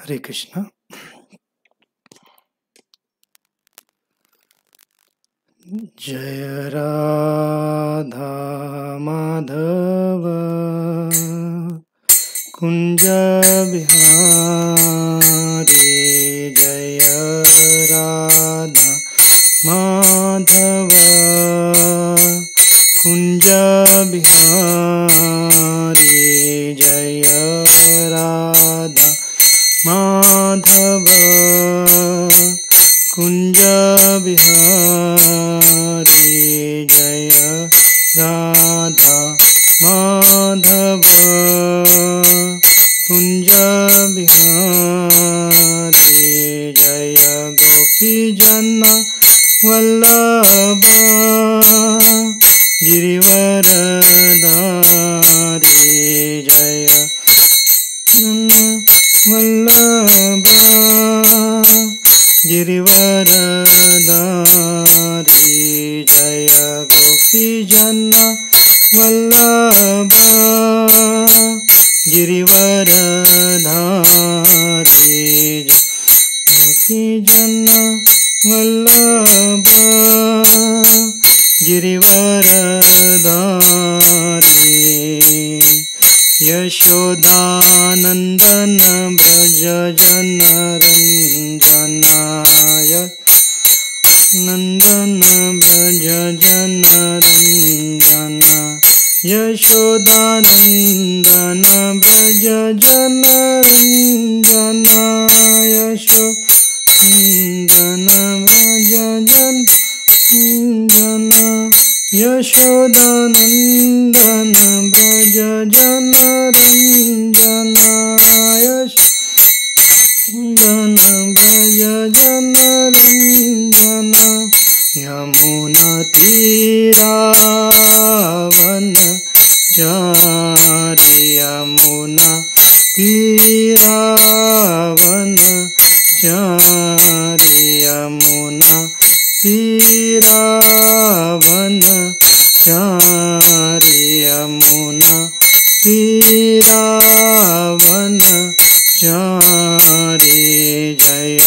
हरे कृष्णा। जय राधा माधव कुंज बिहारी, जय राधा माधव कुंज बिहारी, जय राधा माधव कुंज बिहारी, जय राधा माधव कुंज बिहारी, जय गोपी जन वल्लभ गिरिवरधारी, जय वल्लभ गिरिवरधारी, जय गोपी जन वल्लभ गिरिवरधारी, गोपी जन वल्लभ गिरिवरधारी, यशोदानंदन ब्रज जन रंजनाय, नंदन ब्रज जन रंजन, यशोदानंदन ब्रज जन रंजन, यशोदानंदन ब्रज जन रंजन, यशोदानंदन ब्रज जन रंजन, यशोदानंदन ब्रज जन रंजन, यमुना तीरावन चारि, यमुना तीरावन चारि, यमुना तीरावन चारि, यमुना तीरावन चारि, जय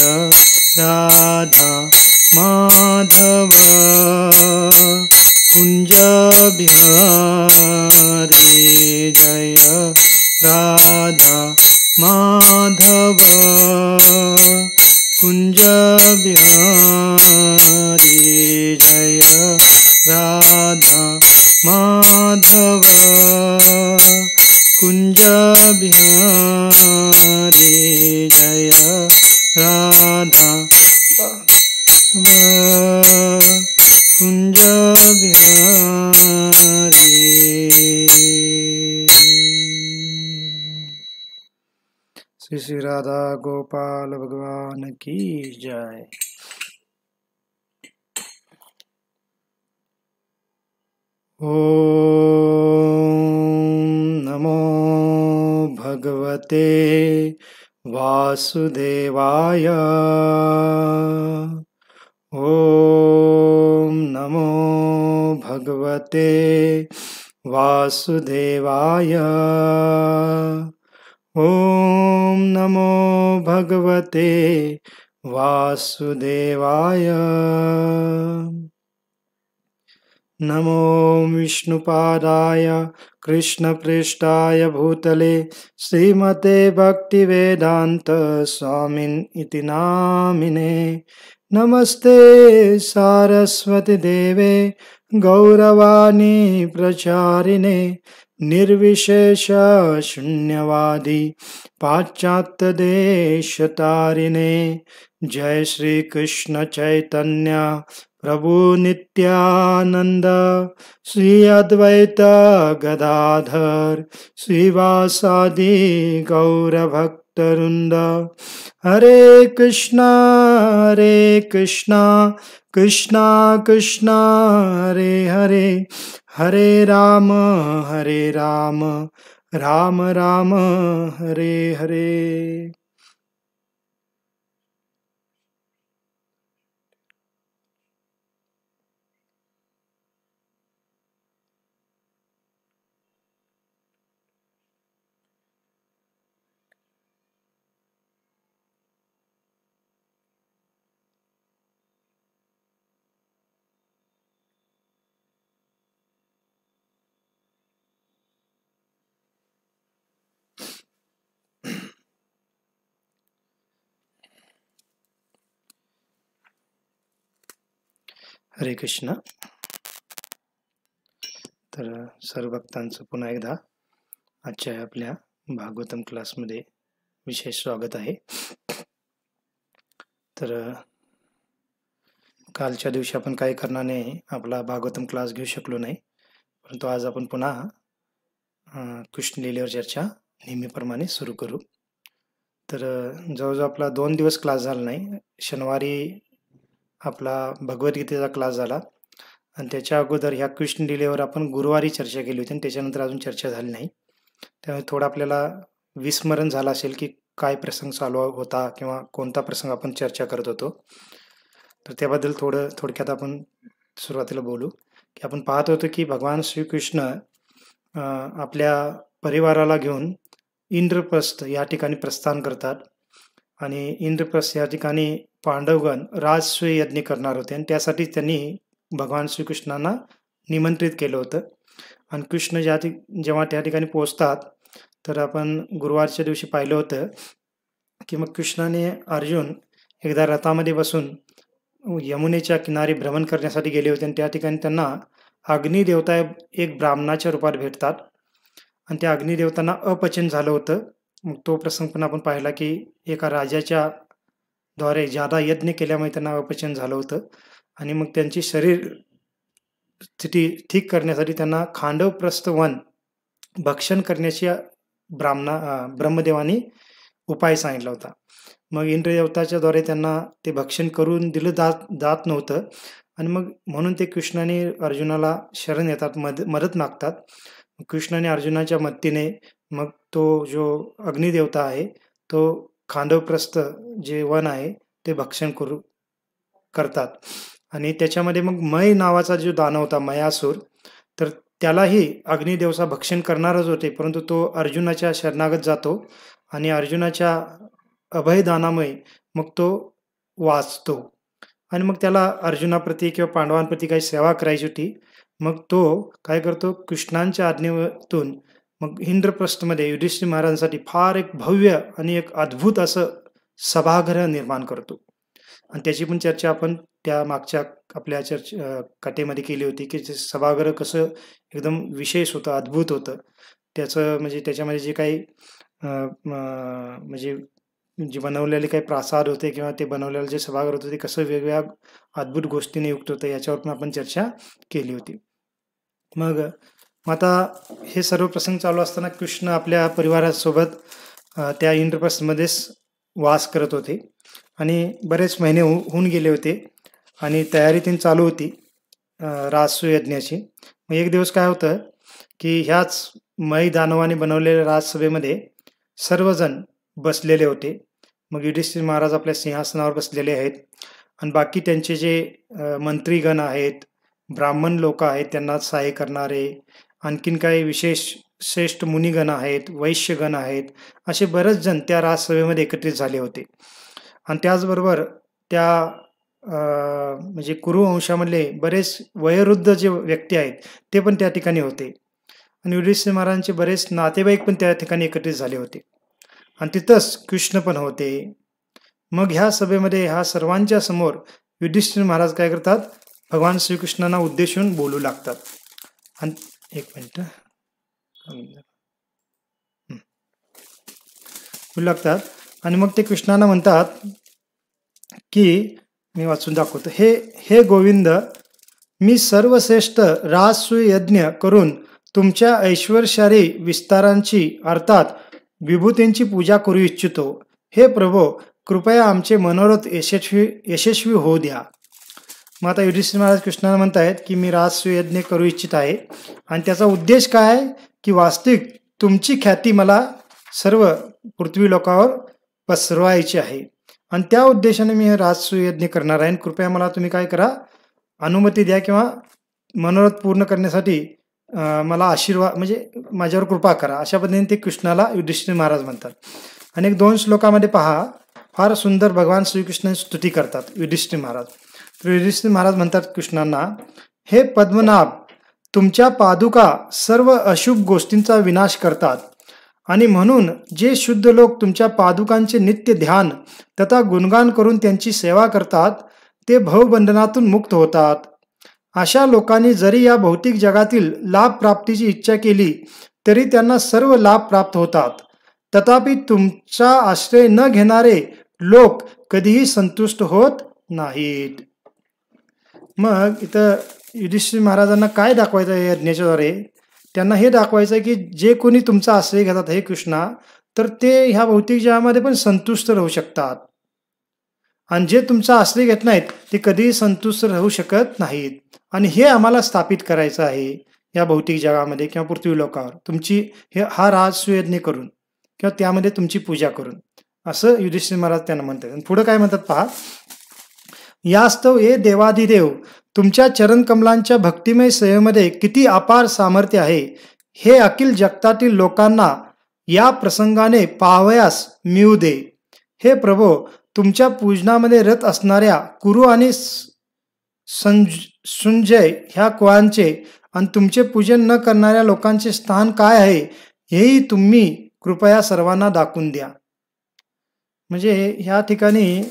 राधा माधव कुंज बिहारी, जय राधा माधव कुंज बिहारी, जय राधा माधव कुंज बिहारी, जय राधा कुंज बिहारी। श्री श्री राधा गोपाल भगवान की जय। ओम नमो भगवते वासुदेवाय, ओम नमो भगवते वासुदेवाय, ओम नमो भगवते वासुदेवाय, नमो विष्णुपादाय कृष्णपृष्ठाय भूतले श्रीमते भक्तिवेदांत स्वामिन् इति नामिने, नमस्ते सारस्वती देवे गौरवाणी प्रचारिणे, निर्विशेष शून्यवादी पाश्चात्य देशतारिणे, जय श्री कृष्ण चैतन्य प्रभु नित्यानंद, श्री अद्वैत गदाधर श्रीवासादि गौरभक्तवृंद, हरे कृष्णा कृष्णा कृष्णा हरे हरे, हरे राम राम राम हरे हरे। हरे कृष्ण. तर सर्व भक्तांचं पुन्हा एकदा आजच्या आपल्या भागवतम क्लासमध्ये विशेष स्वागत आहे. तर कालच्या दिवशी आपण काही कारणाने आपला भागवतम क्लास घेऊ शकलो नाही, परंतु आज आपण पुन्हा कृष्ण लीलेवर चर्चा नेहमीप्रमाणे सुरू करू. तर जवळजवळ आपला 2 दिवस क्लास झाला नाही. शनिवारी आपला भगवद्गीतेचा क्लास झाला आणि त्याच्या अगोदर ह्या कृष्ण लीलेवर आपण गुरुवारी चर्चा केली होती आणि त्याच्यानंतर अजून चर्चा झाली नाही. त्यामुळे थोडं आपल्याला विस्मरण झालं असेल की काय प्रसंग चालू होता किंवा कोणता प्रसंग आपण चर्चा करत होतो. तर त्याबद्दल थोडक्यात आपण सुरुवातीला बोलू की आपण पाहत होतो की भगवान श्रीकृष्ण आपल्या परिवाराला घेऊन इंद्रप्रस्थ या ठिकाणी प्रस्थान करतात आणि इंद्रप्रस्थ या ठिकाणी पांडवगण राजसूय यज्ञ करणार होते आणि त्यासाठी त्यांनी भगवान श्रीकृष्णांना निमंत्रित केलं होतं. आणि कृष्ण जेव्हा त्या ठिकाणी पोहोचतात तर आपण गुरुवारच्या दिवशी पाहिलं होतं की मग कृष्णाने अर्जुन एकदा रथामध्ये बसून यमुनेच्या किनारी भ्रमण करण्यासाठी गेले होते आणि त्या ठिकाणी त्यांना अग्निदेवता एक ब्राह्मणाच्या रूपात भेटतात आणि त्या अग्निदेवतांना अपचन झालं होतं. मग तो प्रसंग पण आपण पाहिला की एका राजाच्या द्वारे जादा यज्ञ केल्यामुळे त्यांना अपचन झालं होतं आणि मग त्यांची शरीर स्थिती ठीक करण्यासाठी त्यांना खांडवप्रस्थ वन भक्षण करण्याची ब्रह्मदेवानी उपाय सांगितला होता. मग इंद्रदेवताच्या द्वारे त्यांना ते भक्षण करून दिलं जात नव्हतं आणि मग म्हणून ते कृष्णाने अर्जुनाला शरण येतात, मदत मागतात. कृष्णाने अर्जुनाच्या मदतीने मग तो जो अग्निदेवता आहे तो खांडवप्रस्थ जे वन आहे ते भक्षण करतात आणि त्याच्यामध्ये मग मय नावाचा जो दानव होता मयासूर, तर त्यालाही अग्निदेवता भक्षण करणारच होते, परंतु तो अर्जुनाच्या शरणागत जातो आणि अर्जुनाच्या अभयदानामुळे मग तो वाचतो आणि मग त्याला अर्जुनाप्रती किंवा पांडवांप्रती काही सेवा करायची होती. मग तो काय करतो, कृष्णांच्या आज्ञेतून मग इंद्रप्रस्थमध्ये युधिष्ठिर महाराजांसाठी फार एक भव्य आणि एक अद्भुत असं सभागृह निर्माण करतो आणि त्याची पण चर्चा आपण त्या मागच्या आपल्या कथेमध्ये केली होती की ते सभागृह कसं एकदम विशेष होतं, अद्भुत होतं. त्याचं म्हणजे त्याच्यामध्ये जे काही म्हणजे जे बनवलेले काही प्रासाद होते किंवा ते बनवलेलं जे सभागृह होतं ते कसं वेगवेगळ्या अद्भुत गोष्टीने युक्त होतं याच्यावर पण आपण चर्चा केली होती. मग आता हे सर्व प्रसंग चालू असताना कृष्ण आपल्या परिवारासोबत त्या इंद्रप्रस्थमध्येच वास करत होते आणि बरेच महिने होऊन गेले होते आणि तयारी त्यांनी चालू होती राजसूय यज्ञाची. मग एक दिवस काय होतं की ह्याच मय दानवाने बनवलेल्या राजसभेमध्ये सर्वजण बसलेले होते. मग युधिष्ठिर महाराज आपल्या सिंहासनावर बसलेले आहेत आणि बाकी त्यांचे जे मंत्रीगण आहेत, ब्राह्मण लोक आहेत, त्यांना सहाय्य करणारे आणखीन काही विशेष श्रेष्ठ मुनिगण आहेत, वैश्यगण आहेत, असे बरेच जण त्या राजसभेमध्ये एकत्रित झाले होते. आणि त्याचबरोबर त्या म्हणजे कुरुवंशामधले बरेच वयोवृद्ध जे व्यक्ती आहेत ते पण त्या ठिकाणी होते आणि युधिष्ठिर महाराजांचे बरेच नातेवाईक पण त्या ठिकाणी एकत्रित झाले होते आणि तिथंच कृष्ण पण होते. मग ह्या सभेमध्ये ह्या सर्वांच्या समोर युधिष्ठिर महाराज काय करतात, भगवान श्रीकृष्णांना उद्देशून बोलू लागतात आणि एक मिनिट बोलू लागतात आणि मग ते कृष्णांना म्हणतात की मी वाचून दाखवतो, हे गोविंद, मी सर्वश्रेष्ठ राजसूय यज्ञ करून तुमच्या ऐश्वर्यशाली विस्तारांची अर्थात विभूतींची पूजा करू इच्छितो. हे प्रभो, कृपया आमचे मनोरथ यशस्वी होऊ द्या. मग आता युधिष्ठिर महाराज कृष्णाला म्हणतायत की मी राजसूय यज्ञ करू इच्छित आहे आणि त्याचा उद्देश काय आहे की वास्तविक तुमची ख्याती मला सर्व पृथ्वी लोकावर पसरवायची आहे आणि त्या उद्देशाने मी हे राजसूय यज्ञ करणार आहे. कृपया मला तुम्ही काय करा, अनुमती द्या किंवा मनोरथ पूर्ण करण्यासाठी मला आशीर्वाद म्हणजे माझ्यावर कृपा करा, अशा पद्धतीने ते कृष्णाला युधिष्ठिर महाराज म्हणतात. आणि 2 श्लोकामध्ये पहा, फार सुंदर भगवान श्रीकृष्णाची स्तुती करतात युधिष्ठिर महाराज. तर युधिष्ठिर महाराज म्हणतात कृष्णांना, हे पद्मनाभ, तुमच्या पादुका सर्व अशुभ गोष्टींचा विनाश करतात आणि म्हणून जे शुद्ध लोक तुमच्या पादुकांचे नित्य ध्यान तथा गुणगान करून त्यांची सेवा करतात ते भवबंधनातून मुक्त होतात. अशा लोकांनी जरी या भौतिक जगातील लाभ प्राप्तीची इच्छा केली तरी त्यांना सर्व लाभ प्राप्त होतात. तथापि तुमचा आश्रय न घेणारे लोक कधीही संतुष्ट होत नाहीत. मग इथं युधिष्ठिर महाराजांना काय दाखवायचं आहे यज्ञाच्याद्वारे? त्यांना हे दाखवायचं की जे कोणी तुमचा आश्रय घेतात हे कृष्णा, तर ते ह्या भौतिक जगामध्ये पण संतुष्ट राहू शकतात. आणि जे तुमचा आश्रय घेत नाहीत ते कधीही संतुष्ट राहू शकत नाहीत. आणि हे आम्हाला स्थापित करायचं आहे या भौतिक जगामध्ये किंवा पृथ्वी लोकावर, तुमची हा राजसूयज्ञ करून किंवा त्यामध्ये तुमची पूजा करून, असं युधिष्ठिर महाराज त्यांना म्हणतात. पुढे काय म्हणतात पहा. यास्तव हे देवाधिदेव, तुमच्या चरणकमलांच्या भक्तिमय सेवेमध्ये किती अपार सामर्थ्य आहे हे अखिल जगतातील लोकांना या प्रसंगाने पाहावयास मिळू दे. हे प्रभो, तुमच्या पूजनामध्ये रत असणाऱ्या कुरु आणि संजय ह्या कुळांचे आणि तुमचे पूजन न करणाऱ्या लोकांचे स्थान काय आहे हेही तुम्ही कृपया सर्वांना दाखवून द्या. म्हणजे ह्या ठिकाणी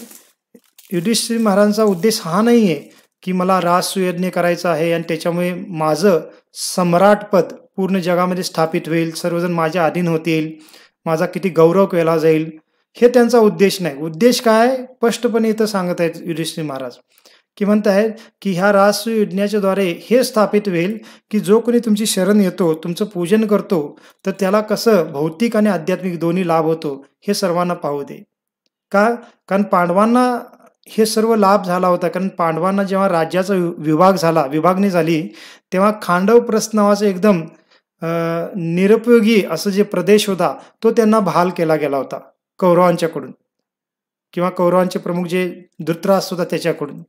युधिष्ठिर महाराजांचा उद्देश हा नाही आहे की मला राजसूयज्ञ करायचं आहे आणि त्याच्यामुळे माझं सम्राटपद पूर्ण जगामध्ये स्थापित होईल, सर्वजण माझ्या अधीन होतील, माझा किती गौरव केला जाईल, हे त्यांचा उद्देश नाही. उद्देश काय स्पष्टपणे इथं सांगत आहेत युधिष्ठिर महाराज, की म्हणत आहेत की ह्या राजसूय यज्ञाच्या द्वारे हे स्थापित होईल की जो कोणी तुमची शरण येतो, तुमचं पूजन करतो, तर त्याला कसं भौतिक आणि आध्यात्मिक दोन्ही लाभ होतो हे सर्वांना पाहू दे. का? कारण पांडवांना हे सर्व लाभ झाला होता. कारण पांडवांना जेव्हा राज्याचा विभागणी झाली, तेव्हा खांडवप्रस्थ नावाचं एकदम निरुपयोगी असं जे प्रदेश होता तो त्यांना बहाल केला गेला होता कौरवांच्याकडून, किंवा कौरवांचे प्रमुख जे धृतराष्ट्र होता त्याच्याकडून.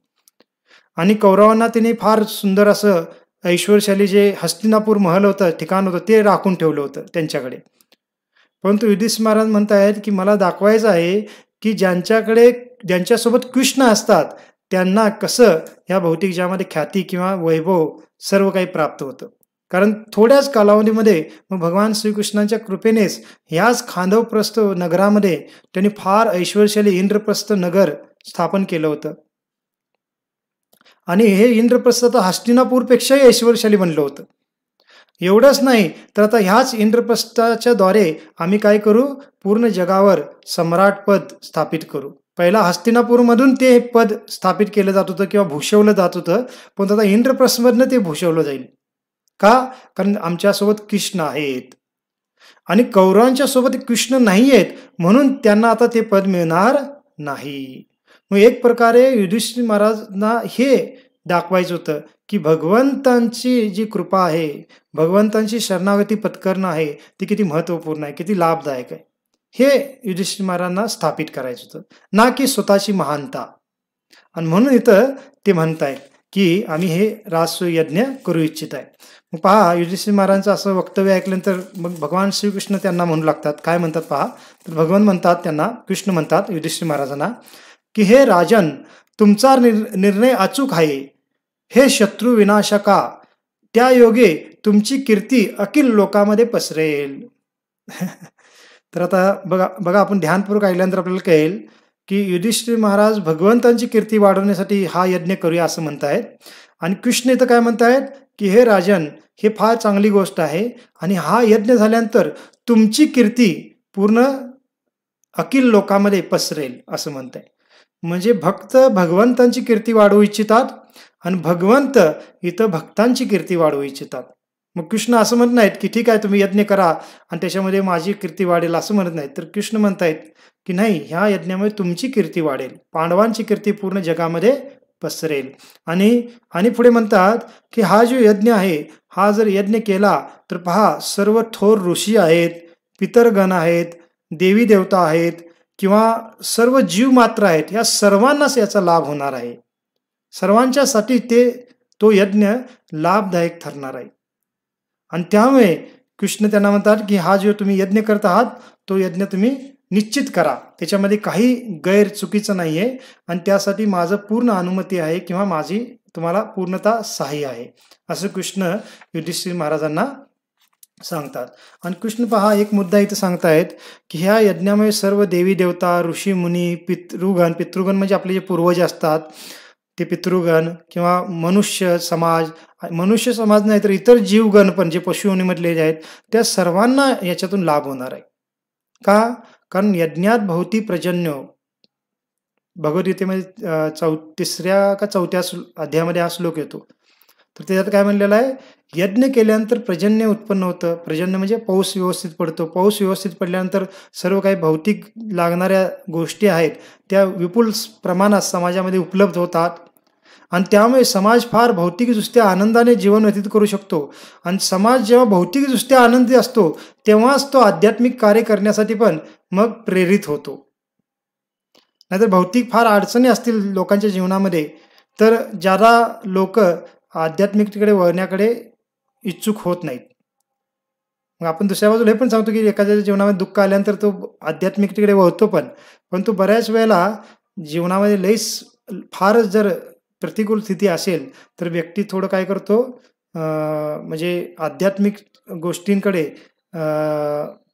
आणि कौरवांना त्यांनी फार सुंदर असं ऐश्वर्यशाली जे हस्तिनापूर महल होतं, ठिकाण होतं, ते राखून ठेवलं होतं त्यांच्याकडे. परंतु युधिष्ठिर महाराज म्हणतायत की मला दाखवायचं आहे की ज्यांच्यासोबत कृष्ण असतात त्यांना कसं ह्या भौतिक जगामध्ये ख्याती किंवा वैभव सर्व काही प्राप्त होतं. कारण थोड्याच कालावधीमध्ये मग भगवान श्रीकृष्णांच्या कृपेनेच ह्याच खांडवप्रस्थ नगरामध्ये त्यांनी फार ऐश्वर्यशाली इंद्रप्रस्थ नगर स्थापन केलं होतं. आणि हे इंद्रप्रस्थ तर हस्तिनापूरपेक्षाही ऐश्वर्यशाली बनलं होतं. एवढंच नाही तर आता ह्याच इंद्रप्रस्थाच्या द्वारे आम्ही काय करू, पूर्ण जगावर सम्राटपद स्थापित करू. पहिला हस्तिनापूरमधून ते पद स्थापित केलं जात होतं किंवा भूषवलं जात होतं, पण आता इंद्रप्रस्थमधनं ते भूषवलं जाईल. का? कारण आमच्यासोबत कृष्ण आहेत आणि कौरवांच्या सोबत कृष्ण नाही आहेत, म्हणून त्यांना आता ते पद मिळणार नाही. मग एक प्रकारे युधिष्ठिर महाराजांना हे दाखवायचं होतं की भगवंतांची जी कृपा आहे, भगवंतांची शरणागती पत्करणं आहे, ती किती महत्त्वपूर्ण आहे, किती लाभदायक आहे, हे युधिष्ठिर महाराजांना स्थापित करायचं होतं, ना की स्वतःची महानता. आणि म्हणून इथं ते म्हणतायत की आम्ही हे राजसूय यज्ञ करू इच्छित आहे. मग पहा, युधिष्ठिर महाराजांचं असं वक्तव्य ऐकल्यानंतर मग भगवान श्रीकृष्ण त्यांना म्हणू लागतात. काय म्हणतात पहा. तर भगवान म्हणतात त्यांना, कृष्ण म्हणतात युधिष्ठिर महाराजांना की हे राजन, तुमचा निर्णय अचूक आहे. हे शत्रू विनाशका, त्या योगे तुमची कीर्ती अखिल लोकांमध्ये पसरेल. तर आता बघा आपण ध्यानपूर्वक ऐकल्यानंतर आपल्याला कळेल की युधिष्ठिर महाराज भगवंतांची कीर्ती वाढवण्यासाठी हा यज्ञ करूया असं म्हणतायत. आणि कृष्ण इथं काय म्हणतायत की हे राजन, हे फार चांगली गोष्ट आहे आणि हा यज्ञ झाल्यानंतर तुमची कीर्ती पूर्ण अखिल लोकांमध्ये पसरेल असं म्हणताय. म्हणजे भक्त भगवंतांची कीर्ती वाढवू इच्छितात आणि भगवंत इथं भक्तांची कीर्ती वाढवू इच्छितात. मग कृष्ण असं म्हणत नाहीत की ठीक आहे तुम्ही यज्ञ करा आणि त्याच्यामध्ये माझी कीर्ती वाढेल असं म्हणत नाहीत. तर कृष्ण म्हणतायत की नाही, ह्या यज्ञामध्ये तुमची कीर्ती वाढेल, पांडवांची कीर्ती पूर्ण जगामध्ये पसरेल. आणि पुढे म्हणतात की हा जो यज्ञ आहे, हा जर यज्ञ केला तर पहा, सर्व थोर ऋषी आहेत, पितरगण आहेत, देवी देवता आहेत किंवा सर्व जीव मात्र आहेत, या सर्वांनाच याचा लाभ होणार आहे. सर्वांच्यासाठी तो यज्ञ लाभदायक ठरणार आहे. आणि त्यामुळे कृष्ण त्यांना म्हणतात की हा जो तुम्ही यज्ञ करत आहात तो यज्ञ तुम्ही निश्चित करा, त्याच्यामध्ये काही गैर चुकीचं नाही आहे आणि त्यासाठी माझं पूर्ण अनुमती आहे किंवा माझी तुम्हाला पूर्णतः सहाय्य आहे, असं कृष्ण युधिष्ठिर महाराजांना सांगतात. आणि कृष्ण पहा एक मुद्दा इथं सांगतायत की ह्या यज्ञामुळे सर्व देवी देवता, ऋषी मुनी, पितृगण म्हणजे आपले जे पूर्वज असतात, ते पितृगण किंवा मनुष्य समाज नाही तर इतर जीवगण पण जे पशुयोनीमधले जे आहेत त्या सर्वांना याच्यातून लाभ होणार आहे. का? कारण यज्ञात भवती पर्जन्यो, भगवद्गीतेमध्ये तिसऱ्या का चौथ्या अध्यायामध्ये हा श्लोक येतो. तर त्याच्यात काय म्हणलेलं आहे, यज्ञ केल्यानंतर पर्जन्य उत्पन्न होतं. पर्जन्य म्हणजे पाऊस व्यवस्थित पडतो. पाऊस व्यवस्थित पडल्यानंतर सर्व काही भौतिक लागणाऱ्या गोष्टी आहेत त्या विपुल प्रमाणात समाजामध्ये उपलब्ध होतात आणि त्यामुळे समाज फार भौतिकदृष्ट्या आनंदाने जीवन व्यतीत करू शकतो. आणि समाज जेव्हा भौतिकदृष्ट्या आनंदी असतो तेव्हाच तो आध्यात्मिक कार्य करण्यासाठी पण मग प्रेरित होतो. नाहीतर भौतिक फार अडचणी असतील लोकांच्या जीवनामध्ये तर ज्यादा लोक आध्यात्मिकतेकडे वळण्याकडे इच्छुक होत नाहीत. मग आपण दुसऱ्या बाजूला हे पण सांगतो की एखाद्याच्या जीवनामध्ये दुःख आल्यानंतर तो आध्यात्मिकतेकडे वळतो पण तो बऱ्याच वेळेला जीवनामध्ये लईच फारच जर प्रतिकूल स्थिती असेल तर व्यक्ती थोडं काय करतो, म्हणजे आध्यात्मिक गोष्टींकडे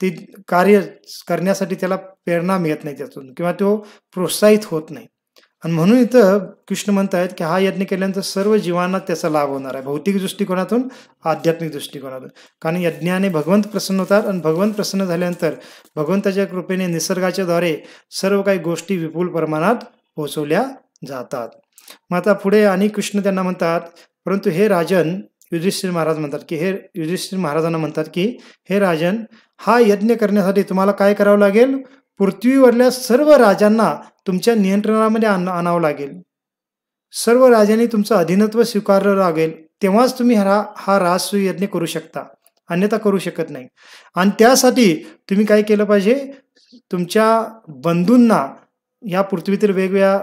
ते कार्य करण्यासाठी त्याला प्रेरणा मिळत नाही त्यातून किंवा तो प्रोत्साहित होत नाही. आणि म्हणून इथं कृष्ण म्हणतायत की हा यज्ञ केल्यानंतर सर्व जीवांना त्याचा लाभ होणार आहे, भौतिक दृष्टिकोनातून आध्यात्मिक दृष्टिकोनातून. कारण यज्ञाने भगवंत प्रसन्न होतात आणि भगवंत प्रसन्न झाल्यानंतर भगवंताच्या कृपेने निसर्गाच्या द्वारे सर्व काही गोष्टी विपुल प्रमाणात पोहोचवल्या जातात. मग आता पुढे आणि कृष्ण त्यांना म्हणतात, परंतु हे राजन, युधिष्ठिर महाराज म्हणतात की हे युधिष्ठिर महाराजांना म्हणतात की हे राजन, हा यज्ञ करण्यासाठी तुम्हाला काय करावं लागेल, पृथ्वीवरल्या सर्व राजांना तुमच्या नियंत्रणामध्ये आणावं लागेल. सर्व राजांनी तुमचं अधीनत्व स्वीकारलं लागेल, तेव्हाच तुम्ही हा राजसूय यज्ञ करू शकता, अन्यथा करू शकत नाही. आणि त्यासाठी तुम्ही काय केलं पाहिजे, तुमच्या बंधूंना या पृथ्वीतील वेगवेगळ्या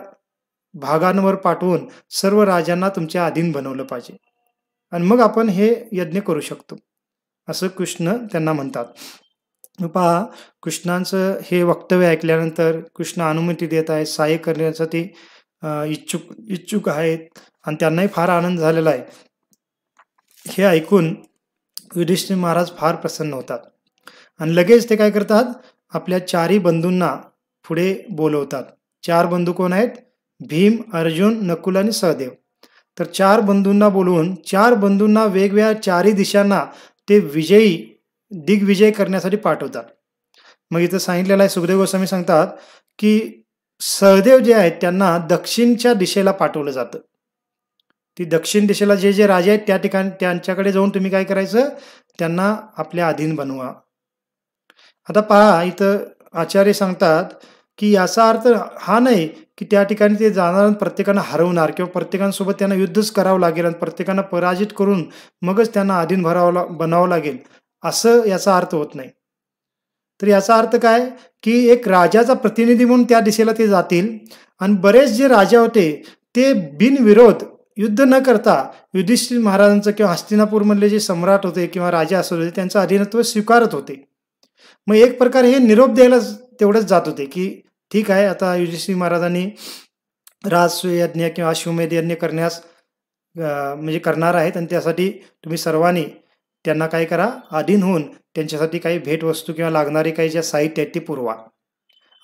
भागांवर पाठवून सर्व राजांना तुमच्या अधीन बनवलं पाहिजे आणि मग आपण हे यज्ञ करू शकतो, असं कृष्ण त्यांना म्हणतात. पहा, कृष्णांचं हे वक्तव्य ऐकल्यानंतर कृष्ण अनुमती देत आहेत, सहाय्य करण्यासाठी इच्छुक आहेत आणि त्यांनाही फार आनंद झालेला आहे. हे ऐकून युधिष्ठिर महाराज फार प्रसन्न होतात आणि लगेच ते काय करतात, आपल्या चारही बंधूंना पुढे बोलवतात. 4 बंधू कोण आहेत, भीम, अर्जुन, नकुल आणि सहदेव. तर 4 बंधूंना बोलवून 4 बंधूंना वेगवेगळ्या 4ही दिशांना ते दिग्विजय करण्यासाठी पाठवतात. मग इथं सांगितलेलं आहे, सुखदेव गोस्वामी सांगतात की सहदेव जे आहेत त्यांना दक्षिणच्या दिशेला पाठवलं जातं. ती दक्षिण दिशेला जे जे राजे आहेत त्या ठिकाणी त्यांच्याकडे जाऊन तुम्ही काय करायचं, त्यांना आपल्या अधीन बनवा. आता पहा, इथं आचार्य सांगतात की याचा अर्थ हा नाही की त्या ठिकाणी ते जाणार प्रत्येकानं हरवणार किंवा प्रत्येकांसोबत त्यांना युद्धच करावं लागेल आणि प्रत्येकानं पराजित करून मगच त्यांना अधीन बनावं लागेल, असं याचा अर्थ होत नाही. तर याचा अर्थ काय की एक राजाचा प्रतिनिधी म्हणून त्या दिशेला ते जातील आणि बरेच जे राजा होते ते बिनविरोध युद्ध न करता युधिष्ठिर महाराजांचं किंवा हस्तिनापूरमधले जे सम्राट होते किंवा राजा असत होते त्यांचं अधीनत्व स्वीकारत होते. मग एक प्रकारे हे निरोप द्यायला तेवढंच जात होते की ठीक आहे, आता युधिष्ठिर महाराजांनी राजसूय यज्ञ किंवा अश्वमेध यज्ञ करण्यास म्हणजे करणार आहेत आणि त्यासाठी तुम्ही सर्वांनी त्यांना काय करा, अधीन होऊन त्यांच्यासाठी काही भेटवस्तू किंवा लागणारे काही ज्या साहित्य आहेत ते पुरवा.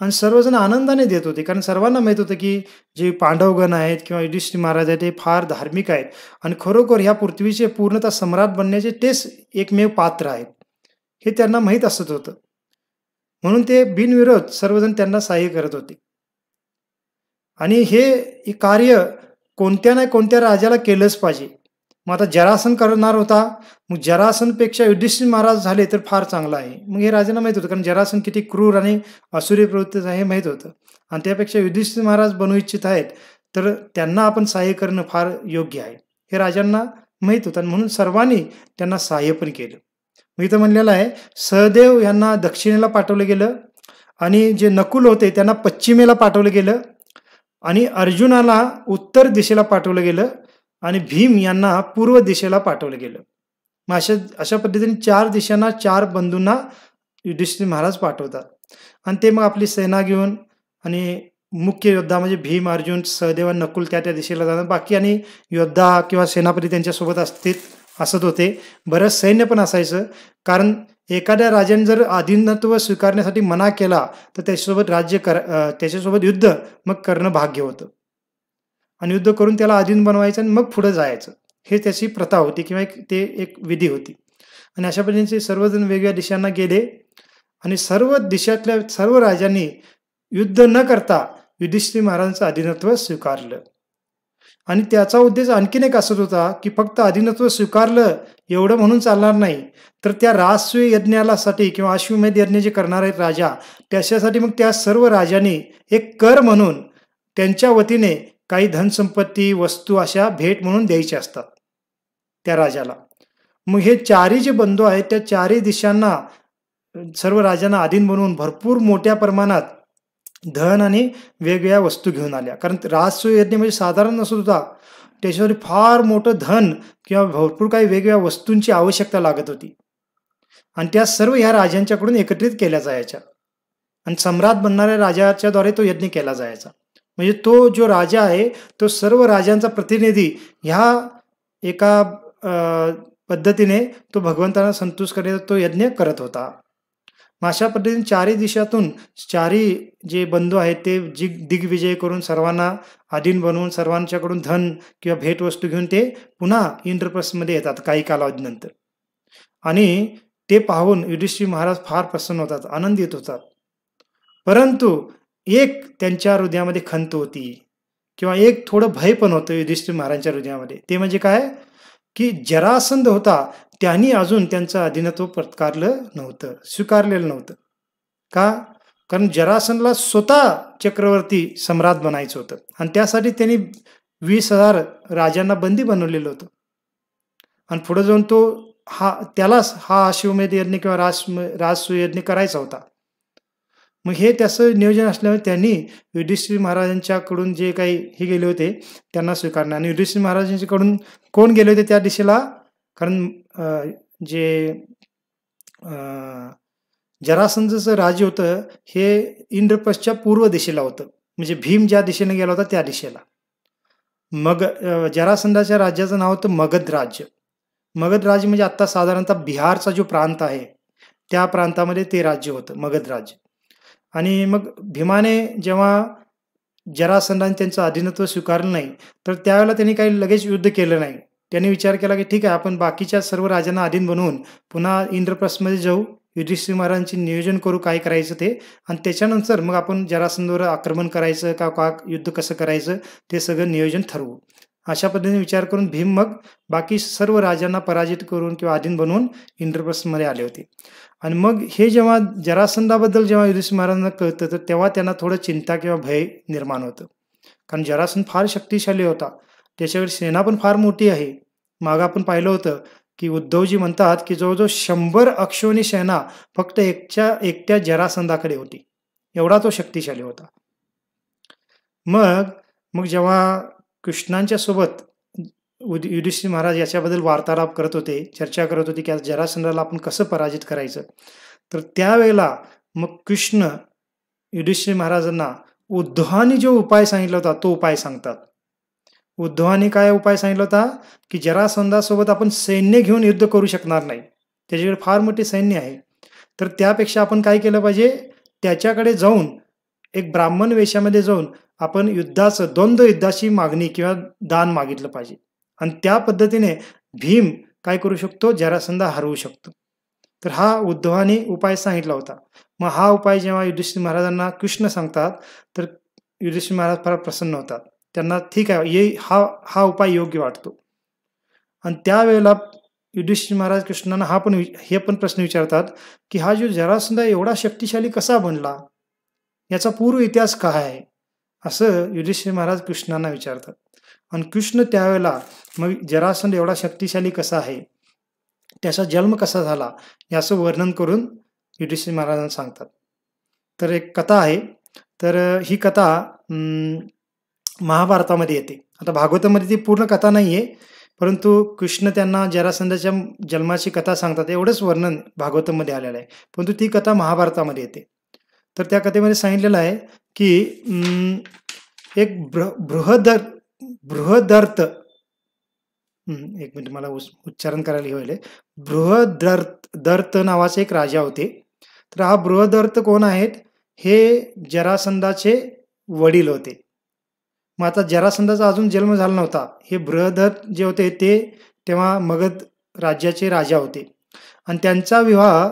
आणि सर्वजण आनंदाने देत होते, कारण सर्वांना माहीत होतं की जे पांडवगण आहेत किंवा युधिष्ठिर महाराज आहेत ते फार धार्मिक आहेत आणि खरोखर ह्या पृथ्वीचे पूर्णतः सम्राट बनण्याचे तेच एकमेव पात्र आहेत, हे त्यांना माहीत असत होतं. म्हणून ते बिनविरोध सर्वजण त्यांना सहाय्य करत होते. आणि हे कार्य कोणत्या ना कोणत्या राजाला केलंच पाहिजे. मग आता जरासन करणार होता, मग जरासनपेक्षा युधिष्ठिर महाराज झाले तर फार चांगलं आहे. मग हे राजांना माहीत होतं, कारण जरासन किती क्रूर आणि असुरी प्रवृत्तीचं आहे हे माहीत होतं आणि त्यापेक्षा युधिष्ठिर महाराज बनू इच्छित आहेत तर त्यांना आपण सहाय्य करणं फार योग्य आहे, हे राजांना माहीत होतं आणि म्हणून सर्वांनी त्यांना सहाय्य पण केलं. मग इथं म्हणलेलं आहे, सहदेव यांना दक्षिणेला पाठवलं गेलं आणि जे नकुल होते त्यांना पश्चिमेला पाठवलं गेलं आणि अर्जुनाला उत्तर दिशेला पाठवलं गेलं आणि भीम यांना पूर्व दिशेला पाठवलं गेलं. मग अशा पद्धतीने 4 दिशांना 4 बंधूंना युधिष्ठिर महाराज पाठवतात आणि ते मग आपली सेना घेऊन आणि मुख्य योद्धा म्हणजे भीम, अर्जुन, सहदेव आणि नकुल त्या दिशेला जातात. बाकी आणि योद्धा किंवा सेनापती त्यांच्यासोबत असत होते. बरंच सैन्य पण असायचं, कारण एखाद्या राजाने जर अधीनत्व स्वीकारण्यासाठी मना केला तर त्याच्यासोबत त्याच्यासोबत युद्ध मग करणं भाग्य होतं. आणि युद्ध करून त्याला अधीन बनवायचं आणि मग पुढे जायचं. हे त्याची प्रथा होती किंवा एक विधी होती. आणि अशा पद्धतीने सर्वजण वेगवेगळ्या दिशांना गेले आणि सर्व देशातल्या सर्व राजांनी युद्ध न करता युधिष्ठिर महाराजांचं अधीनत्व स्वीकारलं. आणि त्याचा उद्देश आणखीन एक असत होता की फक्त अधीनत्व स्वीकारलं एवढं म्हणून चालणार नाही, तर त्या राजसूय यज्ञासाठी किंवा अश्वमेध यज्ञ जे करणार आहेत राजा, त्याच्यासाठी मग त्या सर्व राजांनी एक कर म्हणून त्यांच्या वतीने काही धनसंपत्ती वस्तू अशा भेट म्हणून द्यायच्या असतात त्या राजाला. मग हे चारही जे बंधू आहेत त्या चारही दिशांना सर्व राजांना अधीन बनवून भरपूर मोठ्या प्रमाणात धन आणि वेगवेगळ्या वस्तू घेऊन आल्या. कारण राजसूय यज्ञ म्हणजे साधारण नसत होता, त्याच्यावर फार मोठं धन किंवा भरपूर काही वेगवेगळ्या वस्तूंची आवश्यकता लागत होती. आणि त्या सर्व ह्या राजांच्याकडून एकत्रित केल्या जायच्या आणि सम्राट बनणाऱ्या राजाच्या द्वारे तो यज्ञ केला जायचा. म्हणजे तो जो राजा आहे तो सर्व राजांचा प्रतिनिधी ह्या एका पद्धतीने तो भगवंतांना संतुष्ट करण्याचा तो यज्ञ करत होता. मग अशा पद्धतीने चारही दिशातून चारही जे बंधू आहेत ते दिग्विजय करून सर्वांना अधीन बनवून सर्वांच्याकडून धन किंवा भेटवस्तू घेऊन ते पुन्हा इंद्रप्रस्थमध्ये येतात काही कालावधीनंतर. आणि ते पाहून युधिष्ठिर महाराज फार प्रसन्न होतात, आनंदित होतात. परंतु एक त्यांच्या हृदयामध्ये खंत होती किंवा एक थोडं भय पण होतं युधिष्ठिर महाराजांच्या हृदयामध्ये. ते म्हणजे काय की जरासंध होता, त्यांनी अजून त्यांचं अधीनत्व पत्कारलं नव्हतं, स्वीकारलेलं नव्हतं. का? कारण जरासंधला स्वतः चक्रवर्ती सम्राट बनायचं होतं आणि त्यासाठी त्यांनी 20,000 राजांना बंदी बनवलेलं होतं. आणि पुढे जाऊन त्यालाच हा अश्वमेध यज्ञ किंवा राजसूय यज्ञ करायचा होता. मग हे त्याचं नियोजन असल्यामुळे त्यांनी युधिष्ठिर महाराजांच्याकडून जे काही हे गेले होते त्यांना स्वीकारणे. आणि युधिष्ठिर महाराजांच्याकडून कोण गेले होते त्या दिशेला? कारण जे जरासंधचं राज्य होतं हे इंद्रप्रस्थच्या पूर्व दिशेला होतं, म्हणजे भीम ज्या दिशेने गेला होता त्या दिशेला. जरासंधाच्या राज्याचं नाव होतं मगध राज्य. मगध राज्य म्हणजे आता साधारणतः बिहारचा जो प्रांत आहे त्या प्रांतामध्ये ते राज्य होतं, मगध राज्य. आणि मग भीमाने जेव्हा जरासंधाने त्यांचं अधीनत्व स्वीकारलं नाही तर त्यावेळेला त्यांनी काही लगेच युद्ध केलं नाही. त्यांनी विचार केला की ठीक आहे, आपण बाकीच्या सर्व राजांना अधीन बनवून पुन्हा इंद्रप्रस्थमध्ये जाऊ, युधिष्ठिर महाराजांचे नियोजन करू काय करायचं ते, आणि त्याच्यानंतर मग आपण जरासंधावर आक्रमण करायचं का युद्ध कसं करायचं ते सगळं नियोजन ठरवू. अशा पद्धतीने विचार करून भीम मग बाकी सर्व राजांना पराजित करून किंवा अधीन बनवून इंद्रप्रस्थमध्ये आले होते. आणि मग हे जेव्हा जरासंधाबद्दल जेव्हा युधिष्ठिर महाराजांना कळतं तर तेव्हा त्यांना थोडं चिंता किंवा भय निर्माण होतं. कारण जरासंध फार शक्तिशाली होता, त्याच्यावर सेना पण फार मोठी आहे. मागं आपण पाहिलं होतं की उद्धवजी म्हणतात की जवळजवळ 100 अक्षोणी सेना फक्त एकट्या जरासंधाकडे होती, एवढा तो शक्तिशाली होता. मग जेव्हा कृष्णांच्या सोबत युधिष्ठिर महाराज याच्याबद्दल वार्तालाप करत होते, चर्चा करत होते की जरासंधाला आपण कसं पराजित करायचं, तर त्यावेळेला मग कृष्ण युधिष्ठिर महाराजांना उद्धवानी जो उपाय सांगितला होता तो उपाय सांगतात. उद्धवानी काय उपाय सांगितला होता की जरासंधासोबत आपण सैन्य घेऊन युद्ध करू शकणार नाही, त्याच्याकडे फार मोठे सैन्य आहे. तर त्यापेक्षा आपण काय केलं पाहिजे, त्याच्याकडे जाऊन एक ब्राह्मण वेशामध्ये जाऊन आपण द्वंद्व युद्धाची मागणी किंवा दान मागितलं पाहिजे. आणि त्या पद्धतीने भीम काय करू शकतो, जरासंधा हरवू शकतो. तर हा उद्धवानी उपाय सांगितला होता. मग हा उपाय जेव्हा युधिष्ठिर महाराजांना कृष्ण सांगतात तर युधिष्ठिर महाराज फार प्रसन्न होतात. त्यांना ठीक आहे, हा उपाय योग्य वाटतो. आणि त्यावेळेला युधिष्ठिर महाराज कृष्णांना हे पण प्रश्न विचारतात की हा जो जरासंधा एवढा शक्तिशाली कसा बनला, याचा पूर्व इतिहास काय आहे, असं युधिष्ठिर महाराज कृष्णांना विचारतात. आणि कृष्ण त्यावेळेला मग जरासंध एवढा शक्तिशाली कसा आहे, त्याचा जन्म कसा झाला याचं वर्णन करून युधिष्ठिर महाराजांना सांगतात. तर एक कथा आहे, तर ही कथा महाभारतामध्ये येते. आता भागवतामध्ये ती पूर्ण कथा नाही आहे, परंतु कृष्ण त्यांना जरासंधाच्या जन्माची कथा सांगतात, एवढंच वर्णन भागवतामध्ये आलेलं आहे. परंतु ती कथा महाभारतामध्ये येते. तर त्या कथेमध्ये सांगितलेलं आहे की एक बृहदर्थ, एक मिनिट मला उच्चारण करायला होईल, बृहदर्थ नावाचे एक राजा होते. तर हा बृहदर्थ कोण आहेत, हे जरासंधाचे वडील होते. मग आता जरासंधाचा अजून जन्म झाला नव्हता. हे बृहदत्त जे होते ते तेव्हा मगध राज्याचे राजा होते आणि त्यांचा विवाह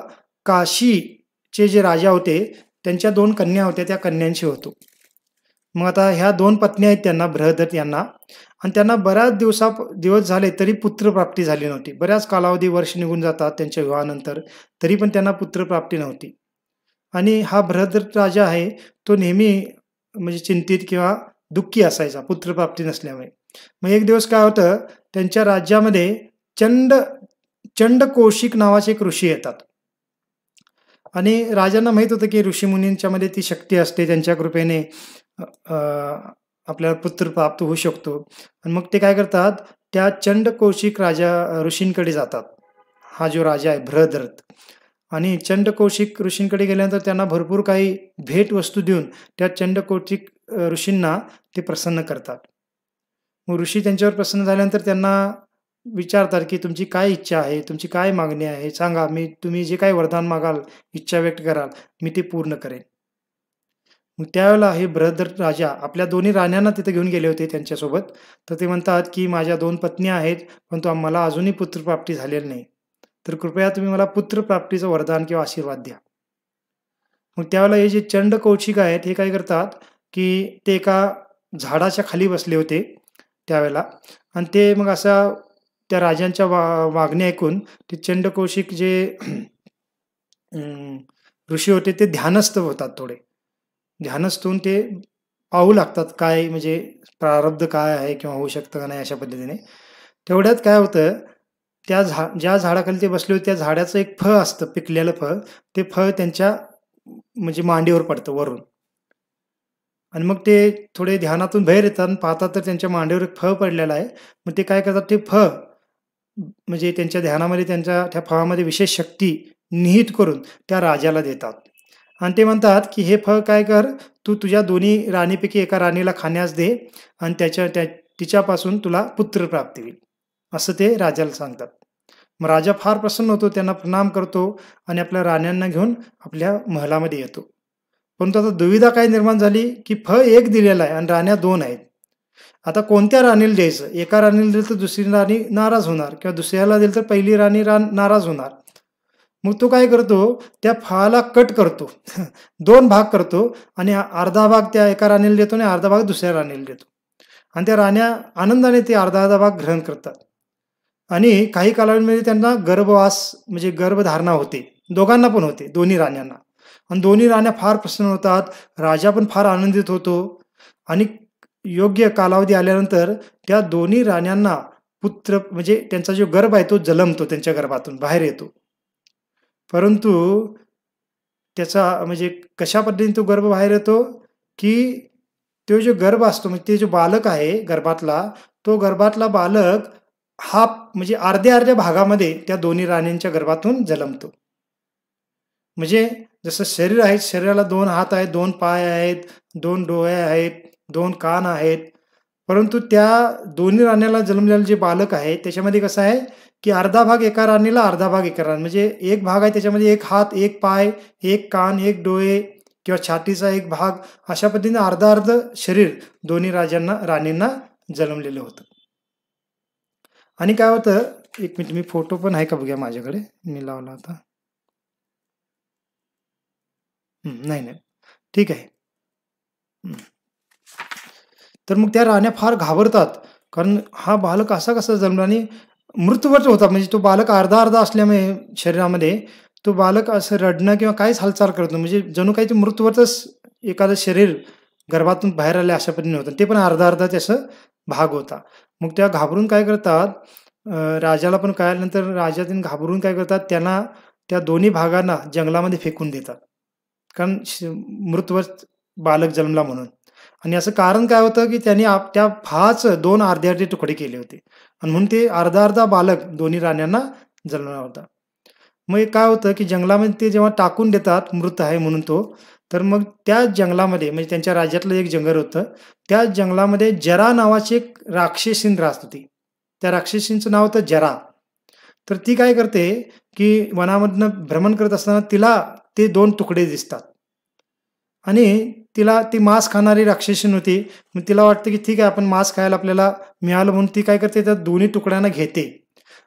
काशीचे जे राजा होते त्यांच्या 2 कन्या होत्या, त्या कन्यांशी होतो. मग आता ह्या 2 पत्नी आहेत त्यांना, बृहदत्त यांना, आणि त्यांना बऱ्याच दिवस झाले तरी पुत्रप्राप्ती झाली नव्हती. बऱ्याच कालावधी, वर्ष निघून जातात त्यांच्या विवाहानंतर, तरी पण त्यांना पुत्रप्राप्ती नव्हती. आणि हा बृहदत्त राजा आहे तो नेहमी म्हणजे चिंतित किंवा दुःखी असायचा पुत्रप्राप्ती नसल्यामुळे. मग एक दिवस काय होतं, त्यांच्या राज्यामध्ये चंड कौशिक नावाचे एक ऋषी येतात आणि राजांना माहित होतं की ऋषीमुनींच्या मध्ये ती शक्ती असते, त्यांच्या कृपेने अ, आपल्याला पुत्र प्राप्त होऊ शकतो. आणि मग ते काय करतात, त्या चंडकौशिक ऋषींकडे जातात. हा जो राजा आहे बृहदत्त, आणि चंडकौशिक ऋषींकडे गेल्यानंतर त्यांना भरपूर काही भेटवस्तू देऊन त्या चंडकौशिक ऋषींना ते प्रसन्न करतात. मग ऋषी त्यांच्यावर प्रसन्न झाल्यानंतर त्यांना विचारतात की तुमची काय इच्छा आहे, तुमची काय मागणी आहे, सांगा, तुम्ही जे काही वरदान मागाल, इच्छा व्यक्त कराल, मी ते पूर्ण करेन. मग त्यावेळेला हे बृहदत्त राजा आपल्या 2 राण्यांना तिथे घेऊन गेले होते त्यांच्यासोबत. तर ते म्हणतात की माझ्या 2 पत्नी आहेत, परंतु मला अजूनही पुत्रप्राप्ती झालेली नाही. तर कृपया तुम्ही मला पुत्रप्राप्तीचं वरदान किंवा आशीर्वाद द्या. मग त्यावेळेला हे जे चंडकौशिक आहेत, हे काय करतात, की ते एका झाडाच्या खाली बसले होते त्यावेळेला, आणि ते मग असा त्या राजांच्या मागणी ऐकून ते चंडकौशिक जे अं, ऋषी होते ते ध्यानस्थ होतात थोडे. ध्यानस्थ होऊन ते पाहू लागतात काय म्हणजे प्रारब्ध काय आहे किंवा होऊ शकतं का नाही अशा पद्धतीने. तेवढ्यात काय होतं, ज्या झाडाखाली ते बसले होते त्या झाडाचं एक फळ असतं, पिकलेलं फळ. ते फळ त्यांच्या म्हणजे मांडीवर पडतं वरून, आणि मग ते थोडे ध्यानातून बाहेर येतात आणि पाहतात तर त्यांच्या मांडीवर एक फळ पडलेलं आहे. मग ते काय करतात, ते फळ म्हणजे त्यांच्या ध्यानामध्ये त्यांच्या त्या फळामध्ये विशेष शक्ती निहित करून त्या राजाला देतात. आणि ते म्हणतात, की "हे फळ काय कर, तू तुझ्या दोन्ही राणीपैकी एका राणीला खाण्यास दे आणि तिच्यापासून तुला पुत्रप्राप्ती होईल." असं ते राजाला सांगतात. मग राजा फार प्रसन्न होतो, त्यांना प्रणाम करतो आणि आपल्या राण्यांना घेऊन आपल्या महलामध्ये येतो. परंतु आता दुविधा काय निर्माण झाली, की फळ एक दिलेलं आहे आणि राण्या 2 आहेत. आता कोणत्या राणीला द्यायचं? एका राणीला दिलं तर दुसरी राणी नाराज होणार किंवा दुसऱ्याला दिलं तर पहिली राणी नाराज होणार. मग तो काय करतो, त्या फळाला कट करतो. 2 भाग करतो आणि अर्धा भाग त्या एका राणीला देतो आणि अर्धा भाग दुसऱ्या राणीला देतो. आणि त्या राण्या आनंदाने ते अर्धा-अर्धा भाग ग्रहण करतात. आणि काही कालावधीमध्ये त्यांना गर्भवास म्हणजे गर्भधारणा होते. दोघांना पण होते, दोन्ही राण्यांना. आणि दोन्ही राण्या फार प्रसन्न होतात. राजा पण फार आनंदित होतो आणि योग्य कालावधी आल्यानंतर त्या दोन्ही राण्यांना पुत्र म्हणजे त्यांचा जो गर्भ आहे तो जन्मतो, त्यांच्या गर्भातून बाहेर येतो. परंतु त्याचा म्हणजे कशा पद्धतीने तो गर्भ बाहेर येतो, की तो जो गर्भ असतो म्हणजे ते जो बालक आहे गर्भातला, तो गर्भातला बालक हा म्हणजे अर्ध्या-अर्ध्या भागामध्ये त्या दोन्ही राण्यांच्या गर्भातून जन्मतो. म्हणजे जसं शरीर आहे, शरीराला 2 हात आहेत, 2 पाय आहेत, 2 डोळे आहेत, 2 कान आहेत. परंतु त्या दोन्ही राण्यांना जन्मलेलं जे बालक आहे, त्याच्यामध्ये कसं आहे, की अर्धा भाग एका राणीला, अर्धा भाग एका राणी म्हणजे एक भाग आहे त्याच्यामध्ये 1 हात, 1 पाय, 1 कान, 1 डोळे किंवा छातीचा एक भाग, अशा पद्धतीने अर्ध-अर्ध शरीर दोन्ही राणींना जन्मलेलं होतं. आणि काय होतं, एक मिनिट, मी फोटो पण आहे का बघूया माझ्याकडे, मी लावला होता. नाही, नाही. ठीक आहे. तर मग त्या राण्या फार घाबरतात. कारण हा बालक असा कसा जन्मला आणि मृत्यूवरच होता. म्हणजे तो बालक अर्धा-अर्धा असल्यामुळे शरीरामध्ये तो बालक असं रडणं किंवा काहीच हालचाल करत नाही. म्हणजे जणू काही ते मृत्यूवरच एखादं शरीर गर्भातून बाहेर आले अशा पद्धतीने होतं. ते पण अर्धा-अर्धा त्याचा भाग होता. मग त्या घाबरून काय करतात, राजाला पण कळाल्यानंतर राजा घाबरून काय करतात, त्यांना त्या दोन्ही भागांना जंगलामध्ये फेकून देतात. कारण मृतवत बालक जन्मला म्हणून. आणि असं कारण काय होतं, की त्यांनी त्या फळाचं 2 अर्धे-अर्धे तुकडे केले होते आणि म्हणून ते अर्धा-अर्धा बालक दोन्ही राण्यांना जन्मला होता. मग एक काय होतं, की जंगलामध्ये ते जेव्हा टाकून देतात, मृत आहे म्हणून तो, तर मग त्या जंगलामध्ये म्हणजे त्यांच्या राज्यातलं एक जंगल होतं. त्या जंगलामध्ये जरा नावाची एक राक्षसीण राहत होती. त्या राक्षसींचं नाव होतं जरा. तर ती काय करते, की वनामधनं भ्रमण करत असताना तिला ते 2 तुकडे दिसतात आणि तिला ती मांस खाणारी राक्षसीन होती. मग तिला वाटतं की ठीक आहे, आपण मांस खायला आपल्याला मिळालं म्हणून ती काय करते, त्या दोन्ही तुकड्यांना घेते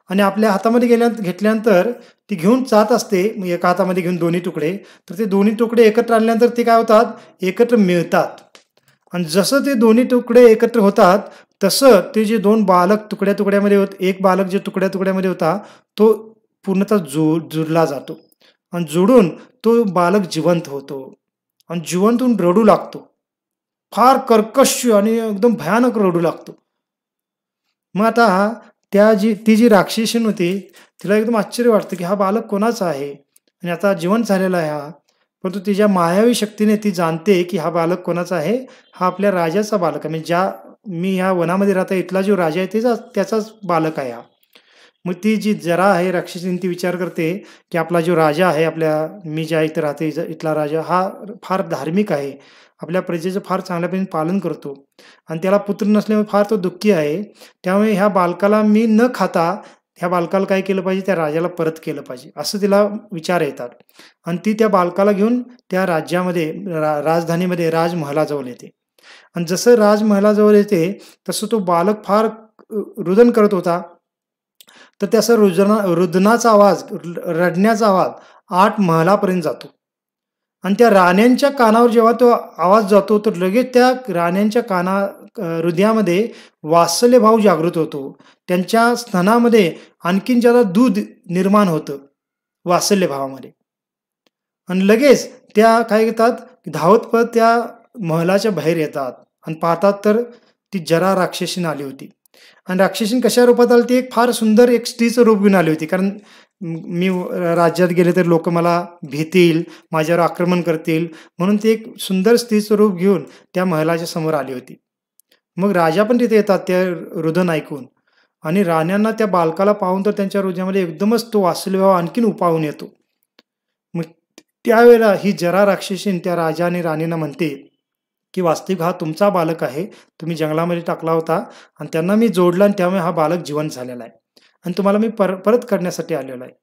आणि आपल्या हातामध्ये घेतल्यानंतर ती घेऊन जात असते. मग एका हातामध्ये घेऊन दोन्ही तुकडे, तर ते दोन्ही तुकडे एकत्र आणल्यानंतर ते काय होतात, एकत्र मिळतात. आणि जसं ते दोन्ही तुकडे एकत्र होतात, तसं ते जे दोन बालक तुकड्या तुकड्यामध्ये एक बालक जे तुकड्या तुकड्यामध्ये होता तो पूर्णतः जुळला जातो आणि जुळून तो बालक जिवंत होतो आणि जिवंत होऊन रडू लागतो. फार कर्कश आणि एकदम भयानक रडू लागतो. मग आता ती जी राक्षसीन होती, तिला एकदम आश्चर्य वाटतं की हा बालक कोणाचा आहे आणि आता जिवंत झालेला आहे हा. परंतु तिच्या मायावी शक्तीने ती जाणते की हा बालक कोणाचा आहे, हा आपल्या राजाचा बालक आहे. म्हणजे मी ह्या वनामध्ये राहता इथला जो राजा आहे त्याचाच बालक आहे हा. मग ती जी जरा आहे राक्षसीन, ती विचार करते की आपला जो राजा आहे, मी ज्या इथं राहते इथला राजा हा फार धार्मिक आहे, आपल्या प्रजेचं फार चांगल्यापैकी पालन करतो आणि त्याला पुत्र नसल्यामुळे फार तो दुःखी आहे. त्यामुळे ह्या बालकाला मी न खाता ह्या बालकाला काय केलं पाहिजे, त्या राजाला परत केलं पाहिजे, असं तिला विचार येतात. आणि ती त्या बालकाला घेऊन त्या राज्यामध्ये राजधानीमध्ये राजमहालाजवळ येते. आणि जसं राजमहालाजवळ येते तसं तो बालक फार रुदन करत होता. तर त्याचा रुदनाचा आवाज, रडण्याचा आवाज 8 महलापर्यंत जातो आणि त्या राण्यांच्या कानावर जेव्हा तो आवाज जातो, तर लगेच त्या राण्यांच्या हृदयामध्ये वात्सल्यभाव जागृत होतो. त्यांच्या स्तनामध्ये आणखीन ज्यादा दूध निर्माण होतं वात्सल्यभावामध्ये आणि लगेच त्या काय करतात, धावत पळत त्या महलाच्या बाहेर येतात आणि पाहतात तर ती जरा राक्षसीन आली होती. आणि राक्षसीन कशा रूपात आली, ती एक फार सुंदर एक स्त्रीचं रूप घेऊन आली होती. कारण मी राज्यात गेले तर लोक मला भीतील, माझ्यावर आक्रमण करतील, म्हणून ती एक सुंदर स्त्रीचं रूप घेऊन त्या महलाच्या समोर आली होती. मग राजा पण तिथे येतात त्या रुदन ऐकून आणि राण्यांना त्या बालकाला पाहून तर त्यांच्या हृदयामध्ये एकदमच तो वात्सल्यभाव आणखीन उपावून येतो. मग त्यावेळेला ही जरा राक्षसीन त्या राजा आणि राणींना म्हणते की वास्तविक हा तुमचा बालक आहे, तुम्ही जंगलामध्ये टाकला होता आणि त्यांना मी जोडला आणि त्यामुळे हा बालक जिवंत झालेला आहे आणि तुम्हाला मी परत करण्यासाठी आलेलो आहे.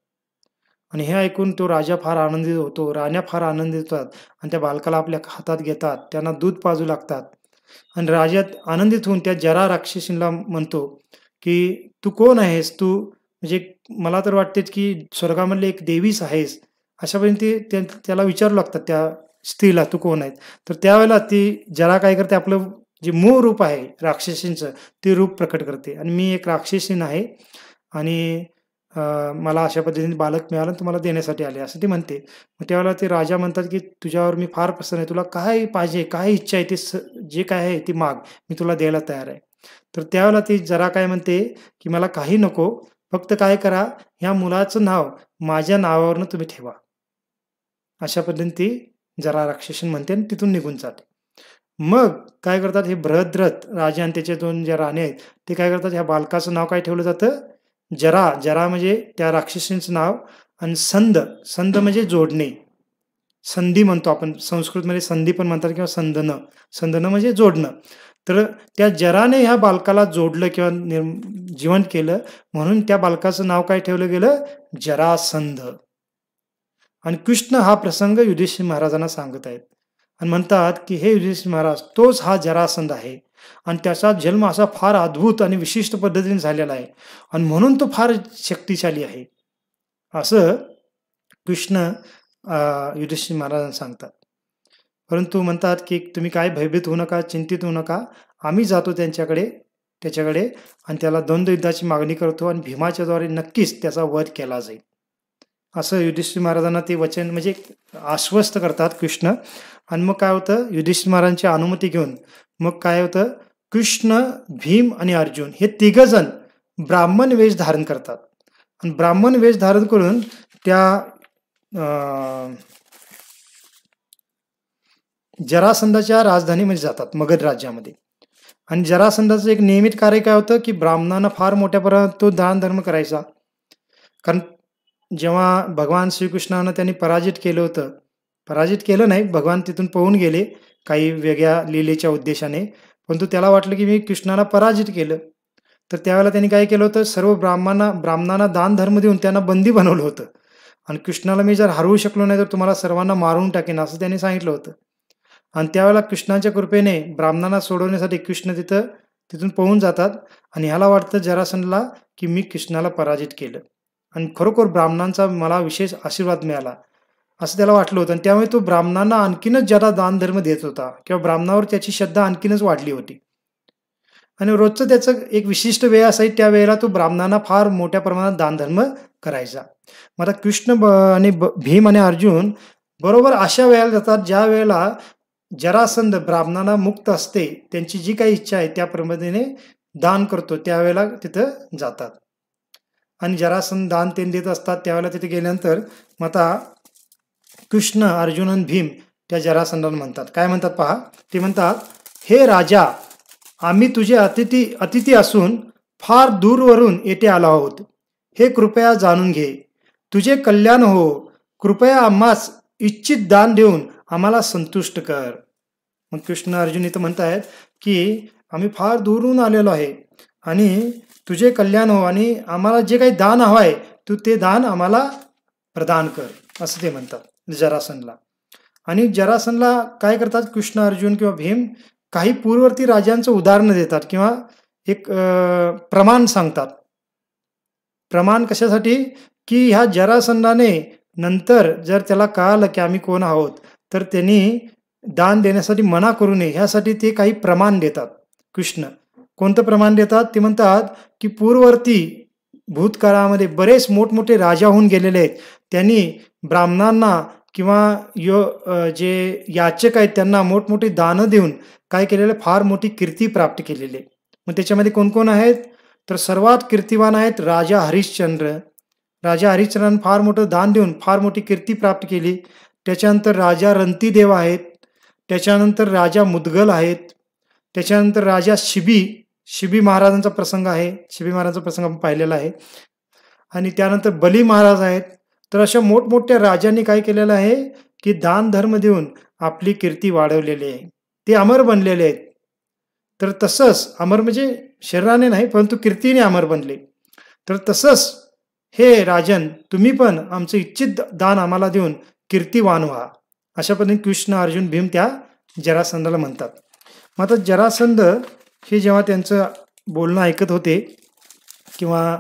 आणि हे ऐकून तो राजा फार आनंदित होतो, राण्या फार आनंदित होतात आणि त्या बालकाला आपल्या हातात घेतात, त्यांना दूध पाजू लागतात. आणि राजा आनंदित होऊन त्या जरा राक्षसीला म्हणतो की तू कोण आहेस, तू म्हणजे मला तर वाटतेच की स्वर्गामधली एक देवीच आहेस. अशापर्यंत त्याला विचारू लागतात त्या स्त्रीला, तू कोण आहे. तर त्यावेळेला ती जरा काय करते, आपलं जे मूळ रूप आहे राक्षसींचं ते रूप प्रकट करते आणि मी एक राक्षसीन आहे आणि मला अशा पद्धतीने बालक मिळालं, तुम्हाला देण्यासाठी आले, असं ती म्हणते. मग त्यावेळेला ते राजा म्हणतात की तुझ्यावर मी फार प्रसन्न आहे, तुला काय पाहिजे, काय इच्छा आहे, ते जे काय आहे ती माग, मी तुला द्यायला तयार आहे. तर त्यावेळेला ती जरा काय म्हणते की मला काही नको, फक्त काय करा, ह्या मुलाचं नाव माझ्या नावावरनं तुम्ही ठेवा. अशा पद्धतीने ती जरा राक्षसीन म्हणते आणि तिथून निघून जाते. मग काय करतात हे बृहद्रथ राजा आणि त्याचे 2 ज्या राणी आहेत, ते काय करतात, ह्या बालकाचं नाव काय ठेवलं जातं, जरा म्हणजे त्या राक्षसींचं नाव आणि संध म्हणजे जोडणे, संधी म्हणतो आपण संस्कृतमध्ये, संधी पण म्हणतात किंवा संधनं म्हणजे जोडणं. तर त्या जराने ह्या बालकाला जोडलं किंवा जिवंत केलं, म्हणून त्या बालकाचं नाव काय ठेवलं गेलं, जरासंध. आणि कृष्ण हा प्रसंग युधिष्ठिर महाराजांना सांगत आहेत आणि म्हणतात की हे युधिष्ठिर महाराज, तोच हा जरासंध आहे आणि त्याचा जन्म असा फार अद्भुत आणि विशिष्ट पद्धतीने झालेला आहे आणि म्हणून तो फार शक्तिशाली आहे, असं कृष्ण युधिष्ठिर महाराजांना सांगतात. परंतु म्हणतात की तुम्ही काय भयभीत होऊ नका, चिंतित होऊ नका, आम्ही जातो त्याच्याकडे आणि त्याला द्वंद्वयुद्धाची मागणी करतो आणि भीमाच्याद्वारे नक्कीच त्याचा वध केला जाईल, असं युधिष्ठिर महाराजांना ते वचन म्हणजे आश्वस्त करतात कृष्ण. आणि मग काय होतं, युधिष्ठिर महाराजांची अनुमती घेऊन मग काय होतं, कृष्ण, भीम आणि अर्जुन हे 3 जण ब्राह्मण वेश धारण करतात आणि ब्राह्मण वेश धारण करून त्या जरासंधाच्या राजधानीमध्ये जातात, मगध राज्यामध्ये. आणि जरासंधाचं एक नियमित कार्य काय होतं की ब्राह्मणांना फार मोठ्या प्रमाणात तो दान धर्म करायचा. कारण जेव्हा भगवान श्रीकृष्णानं त्यांनी पराजित केलं नाही, भगवान तिथून पळून गेले काही वेगळ्या लीलेच्या उद्देशाने, परंतु त्याला वाटलं की मी कृष्णाला पराजित केलं. तर त्यावेळेला त्यांनी काय केलं होतं, सर्व ब्राह्मणांना दान धर्म देऊन त्यांना बंदी बनवलं होतं आणि कृष्णाला मी जर हरवू शकलो नाही तर तुम्हाला सर्वांना मारून टाकेन, असं त्यांनी सांगितलं होतं. आणि त्यावेळेला कृष्णाच्या कृपेने ब्राह्मणांना सोडवण्यासाठी कृष्ण तिथून पळून जातात आणि ह्याला वाटतं जरासंधला की मी कृष्णाला पराजित केलं आणि खरोखर ब्राह्मणांचा मला विशेष आशीर्वाद मिळाला असं त्याला वाटलं होतं आणि त्यामुळे तो ब्राह्मणांना आणखीनच ज्यादा दानधर्म देत होता किंवा ब्राह्मणावर त्याची श्रद्धा आणखीनच वाढली होती. आणि रोजचं त्याचं एक विशिष्ट वेळ असायची, त्या वेळेला तो ब्राह्मणांना फार मोठ्या प्रमाणात दानधर्म करायचा. मग आता कृष्ण आणि भीम आणि अर्जुन बरोबर अशा वेळेला जातात ज्या वेळेला जरासंध ब्राह्मणांना मुक्त असते, त्यांची जी काही इच्छा आहे त्याप्रमाणे दान करतो त्यावेळेला तिथं जातात. आणि जरासंध दान ते देत असतात त्यावेळेला तिथे गेल्यानंतर मग आता कृष्ण अर्जुन आणि भीम त्या जरासंधाला म्हणतात, काय म्हणतात पहा, ते म्हणतात, हे राजा, आम्ही तुझे अतिथी असून फार दूरवरून येथे आलो आहोत. हे कृपया जाणून घे, तुझे कल्याण हो. कृपया आम्हास इच्छित दान देऊन आम्हाला संतुष्ट कर. मग कृष्ण अर्जुन इथं म्हणतायत की आम्ही फार दूरून आलेलो आहे आणि तुझे कल्याण हो आणि आम्हाला जे काही दान हवं आहे तू ते दान आम्हाला प्रदान कर, असं ते म्हणतात जरासंधला. आणि जरासंधला काय करतात कृष्ण अर्जुन किंवा भीम, काही पूर्ववर्ती राजांचं उदाहरण देतात किंवा एक प्रमाण सांगतात. प्रमाण कशासाठी, की ह्या जरासंधाने नंतर जर त्याला कळालं की आम्ही कोण आहोत तर त्यांनी दान देण्यासाठी मना करू नये ह्यासाठी ते काही प्रमाण देतात कृष्ण. कोणतं प्रमाण देतात, ते म्हणतात की पूर्ववर्ती भूतकाळामध्ये बरेच मोठमोठे राजा होऊन गेलेले आहेत, त्यांनी ब्राह्मणांना किंवा जे याचक आहेत त्यांना मोठमोठी दानं देऊन काय केलेलं, फार मोठी कीर्ती प्राप्त केलेली. मग त्याच्यामध्ये कोण कोण आहेत, तर सर्वात कीर्तिवान आहेत राजा हरिश्चंद्र. राजा हरिश्चंद्रांनी फार मोठं दान देऊन फार मोठी कीर्ती प्राप्त केली. त्याच्यानंतर राजा रंतीदेव आहेत, त्याच्यानंतर राजा मुदगल आहेत, त्याच्यानंतर राजा शिबी महाराजांचा प्रसंग आहे, शिबी महाराजांचा प्रसंग आपण पाहिलेला आहे. आणि त्यानंतर बली महाराज आहेत. तर अशा मोठमोठ्या राजांनी काय केलेलं आहे की दान धर्म देऊन आपली कीर्ती वाढवलेली आहे, ते अमर बनलेले आहेत. तर तसंच अमर म्हणजे शरीराने नाही परंतु कीर्तीने अमर बनले. तर तसंच हे राजन, तुम्ही पण आमचं इच्छित दान आम्हाला देऊन कीर्तिवान व्हा, अशा पद्धतीने कृष्ण अर्जुन भीम त्या जरासंधाला म्हणतात. मग आता जरासंध हे जेव्हा त्यांचं बोलणं ऐकत होते किंवा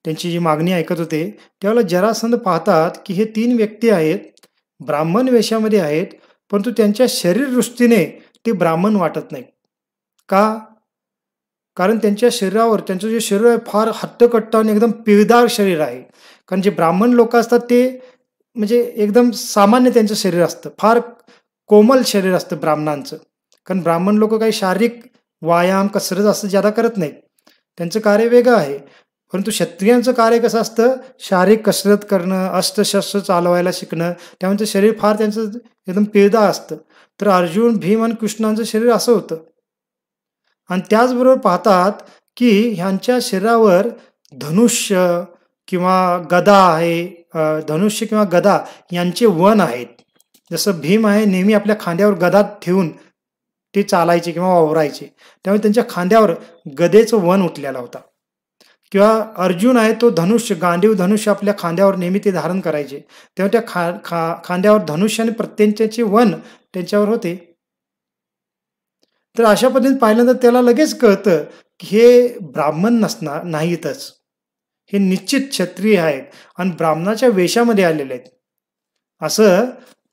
त्यांची जी मागणी ऐकत होते त्यावेळेला जरासंध पाहतात की हे 3 व्यक्ती आहेत, ब्राह्मण वेशामध्ये आहेत, परंतु त्यांच्या शरीरदृष्टीने ते ब्राह्मण वाटत नाहीत. का? कारण त्यांच्या शरीरावर, त्यांचं जे शरीर आहे फार हट्टकट्ट आणि एकदम पिळदार शरीर आहे. कारण जे ब्राह्मण लोक असतात ते म्हणजे एकदम सामान्य त्यांचं शरीर असतं, फार कोमल शरीर असतं ब्राह्मणांचं. कारण ब्राह्मण लोक काही शारीरिक व्यायाम कसरत असं ज्यादा करत नाहीत, त्यांचं कार्य वेगळं आहे. परंतु क्षत्रियांचं कार्य कसं असतं, शारीरिक कसरत करणं, अस्त्रशस्त्र चालवायला शिकणं, त्यामुळे शरीर फार त्यांचं एकदम पिळदार असतं. तर अर्जुन भीम आणि कृष्णांचं शरीर असं होतं. आणि त्याचबरोबर पाहतात की ह्यांच्या शरीरावर धनुष्य किंवा गदा आहे, धनुष्य किंवा गदा यांचे वन आहेत. जसं भीम आहे नेहमी आपल्या खांद्यावर गदा ठेवून ते चालायचे किंवा वावरायचे, त्यामुळे त्यांच्या खांद्यावर गदेचं वन उठलेला होता. किंवा अर्जुन आहे तो धनुष्य, गांडीव धनुष्य आपल्या खांद्यावर नेहमी ते धारण करायचे, तेव्हा त्या खांद्यावर धनुष्य आणि प्रत्येकाचे वन त्यांच्यावर होते. तर अशा पद्धतीने पाहिल्यानंतर त्याला लगेच कळतं की हे ब्राह्मण नाहीतच, हे निश्चित क्षत्रिय आहेत आणि ब्राह्मणाच्या वेशामध्ये आलेले आहेत, असं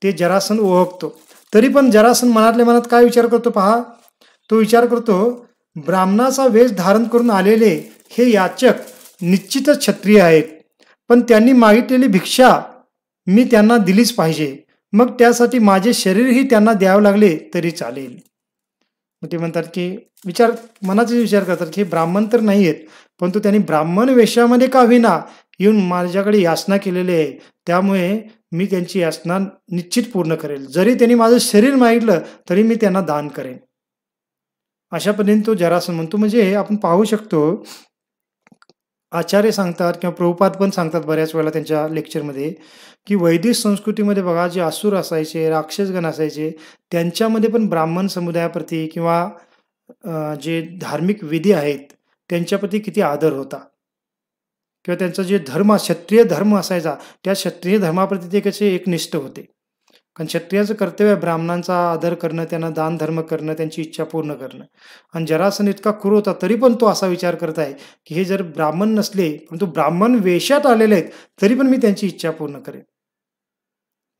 ते जरासंध ओळखतो. तरी पण जरासंध मनातल्या मनात काय विचार करतो पहा, तो विचार करतो ब्राह्मणाचा वेश धारण करून आलेले हे याचक निश्चितच क्षत्रिय आहेत, पण त्यांनी मागितलेली भिक्षा मी त्यांना दिलीच पाहिजे, मग त्यासाठी माझे शरीरही त्यांना द्यावं लागले तरी चालेल. मग ते म्हणतात की मनाचे विचार करतात की ब्राह्मण तर नाही आहेत, परंतु त्यांनी ब्राह्मण वेशामध्ये का होईना येऊन माझ्याकडे याचना केलेली आहे, त्यामुळे मी त्यांची याचना निश्चित पूर्ण करेल, जरी त्यांनी माझं शरीर मागितलं तरी मी त्यांना दान करेन. अशा पद्धतीने तो जरासंध म्हणतो. म्हणजे आपण पाहू शकतो आचार्य सांगतात किंवा प्रभुपाद पण सांगतात बऱ्याच वेळेला त्यांच्या लेक्चरमध्ये की वैदिक संस्कृतीमध्ये बघा जे असुर असायचे, राक्षसगण असायचे, त्यांच्यामध्ये पण ब्राह्मण समुदायाप्रती किंवा जे धार्मिक विधी आहेत त्यांच्याप्रती किती आदर होता, किंवा त्यांचा जे धर्म क्षत्रिय धर्म असायचा त्या क्षत्रिय धर्माप्रती ते कसे एकनिष्ठ होते. कारण क्षत्रियाचं कर्तव्य आहे ब्राह्मणांचा आदर करणं, त्यांना दान धर्म करणं, त्यांची इच्छा पूर्ण करणं. आणि जरासंध इतका क्रूर होता तरी पण तो असा विचार करत आहे की हे जर ब्राह्मण नसले, परंतु ब्राह्मण वेशात आलेले आहेत, तरी पण मी त्यांची इच्छा पूर्ण करेन.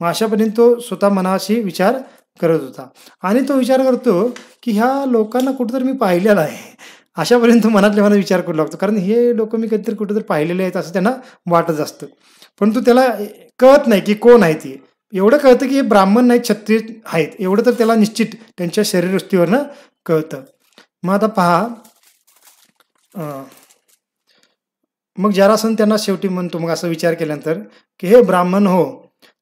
मग अशापर्यंत तो स्वतः मनाशी विचार करत होता. आणि तो विचार करतो की ह्या लोकांना कुठेतरी मी पाहिलेलं आहे. अशापर्यंत मनातल्या मनात विचार करू लागतो, कारण हे लोक मी कधीतरी कुठेतरी पाहिलेले आहेत असं त्यांना वाटत असतं. परंतु त्याला कळत नाही की कोण आहे ती. एवढं कळतं की हे ब्राह्मण नाही, क्षत्रिय आहेत, एवढं तर त्याला निश्चित त्यांच्या शरीरवृष्टीवरनं कळतं. मग आता पहा, मग जरासंध त्यांना शेवटी म्हणतो, मग असा विचार केल्यानंतर की हे ब्राह्मण हो,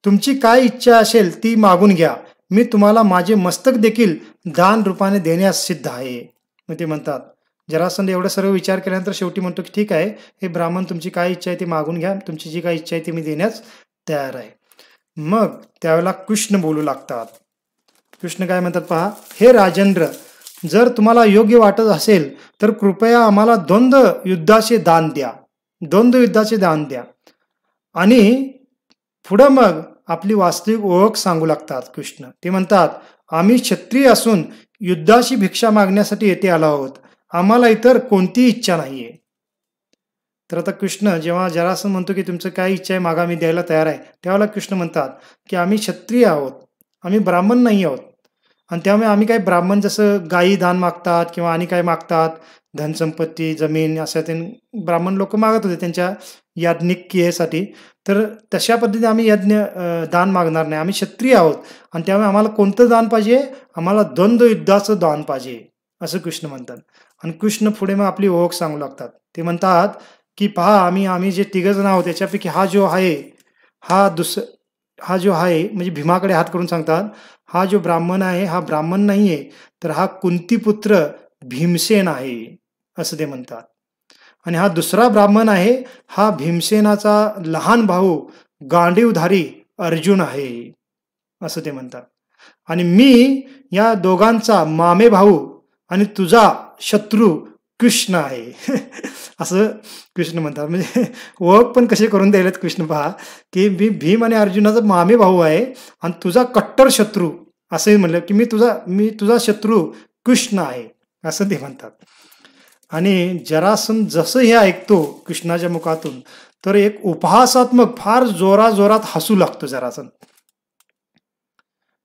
तुमची काय इच्छा असेल ती मागून घ्या, मी तुम्हाला माझे मस्तक देखील दान रूपाने देण्यास सिद्ध आहे. मग ते म्हणतात, जरासंध एवढं सर्व विचार केल्यानंतर शेवटी म्हणतो की ठीक आहे, हे ब्राह्मण तुमची काय इच्छा आहे ती मागून घ्या, तुमची जी काय इच्छा आहे ती मी देण्यास तयार आहे. मग त्यावेळेला कृष्ण बोलू लागतात. कृष्ण काय म्हणतात पहा, हे राजेंद्र, जर तुम्हाला योग्य वाटत असेल तर कृपया आम्हाला द्वंद्व युद्धाचे दान द्या, द्वंद्व युद्धाचे दान द्या. आणि पुढं मग आपली वास्तविक ओळख सांगू लागतात कृष्ण. ते म्हणतात, आम्ही क्षत्रिय असून युद्धाची भिक्षा मागण्यासाठी येथे आलो आहोत, आम्हाला इतर कोणतीही इच्छा नाहीये. तर आता कृष्ण जेव्हा जरासंध म्हणतो की तुमचं काय इच्छा आहे मागा, मी द्यायला तयार आहे, त्यावेळेला कृष्ण म्हणतात की आम्ही क्षत्रिय आहोत, आम्ही ब्राह्मण नाही आहोत. आणि त्यामुळे आम्ही काय ब्राह्मण जसं गायी दान मागतात किंवा आणि काय मागतात, धनसंपत्ती, जमीन, असं ते ब्राह्मण लोक मागत होते त्यांच्या याज्ञिक क्रियेसाठी. तर तशा पद्धतीने आम्ही दान मागणार नाही, आम्ही क्षत्रिय आहोत. आणि त्यामुळे आम्हाला कोणतं दान पाहिजे, आम्हाला द्वंद्व युद्धाचं दान पाहिजे, असं कृष्ण म्हणतात. आणि कृष्ण पुढे मग आपली ओळख सांगू लागतात. ते म्हणतात की पहा, आम्ही जे तिघजण आहोत त्याच्यापैकी हा जो आहे, हा जो आहे, म्हणजे भीमाकडे हात करून सांगतात, हा जो ब्राह्मण आहे हा ब्राह्मण नाहीये, तर हा कुंतीपुत्र भीमसेन आहे, असं ते म्हणतात. आणि हा दुसरा ब्राह्मण आहे, हा भीमसेनाचा लहान भाऊ गांडीवधारी अर्जुन आहे, असं ते म्हणतात. आणि मी या दोघांचा मामे भाऊ आणि तुझा शत्रू कृष्ण आहे असं कृष्ण म्हणतात. म्हणजे ओळख पण कसे करून द्यायलेत कृष्ण पहा, की मी भीम आणि अर्जुनाचा मामे भाऊ आहे आणि तुझा कट्टर शत्रू, असंही म्हणलं की मी तुझा शत्रू कृष्ण आहे, असं ते म्हणतात. आणि जरासंध जसं हे ऐकतो कृष्णाच्या मुखातून, तर एक उपहासात्मक फार जोरात हसू लागतो जरासंध.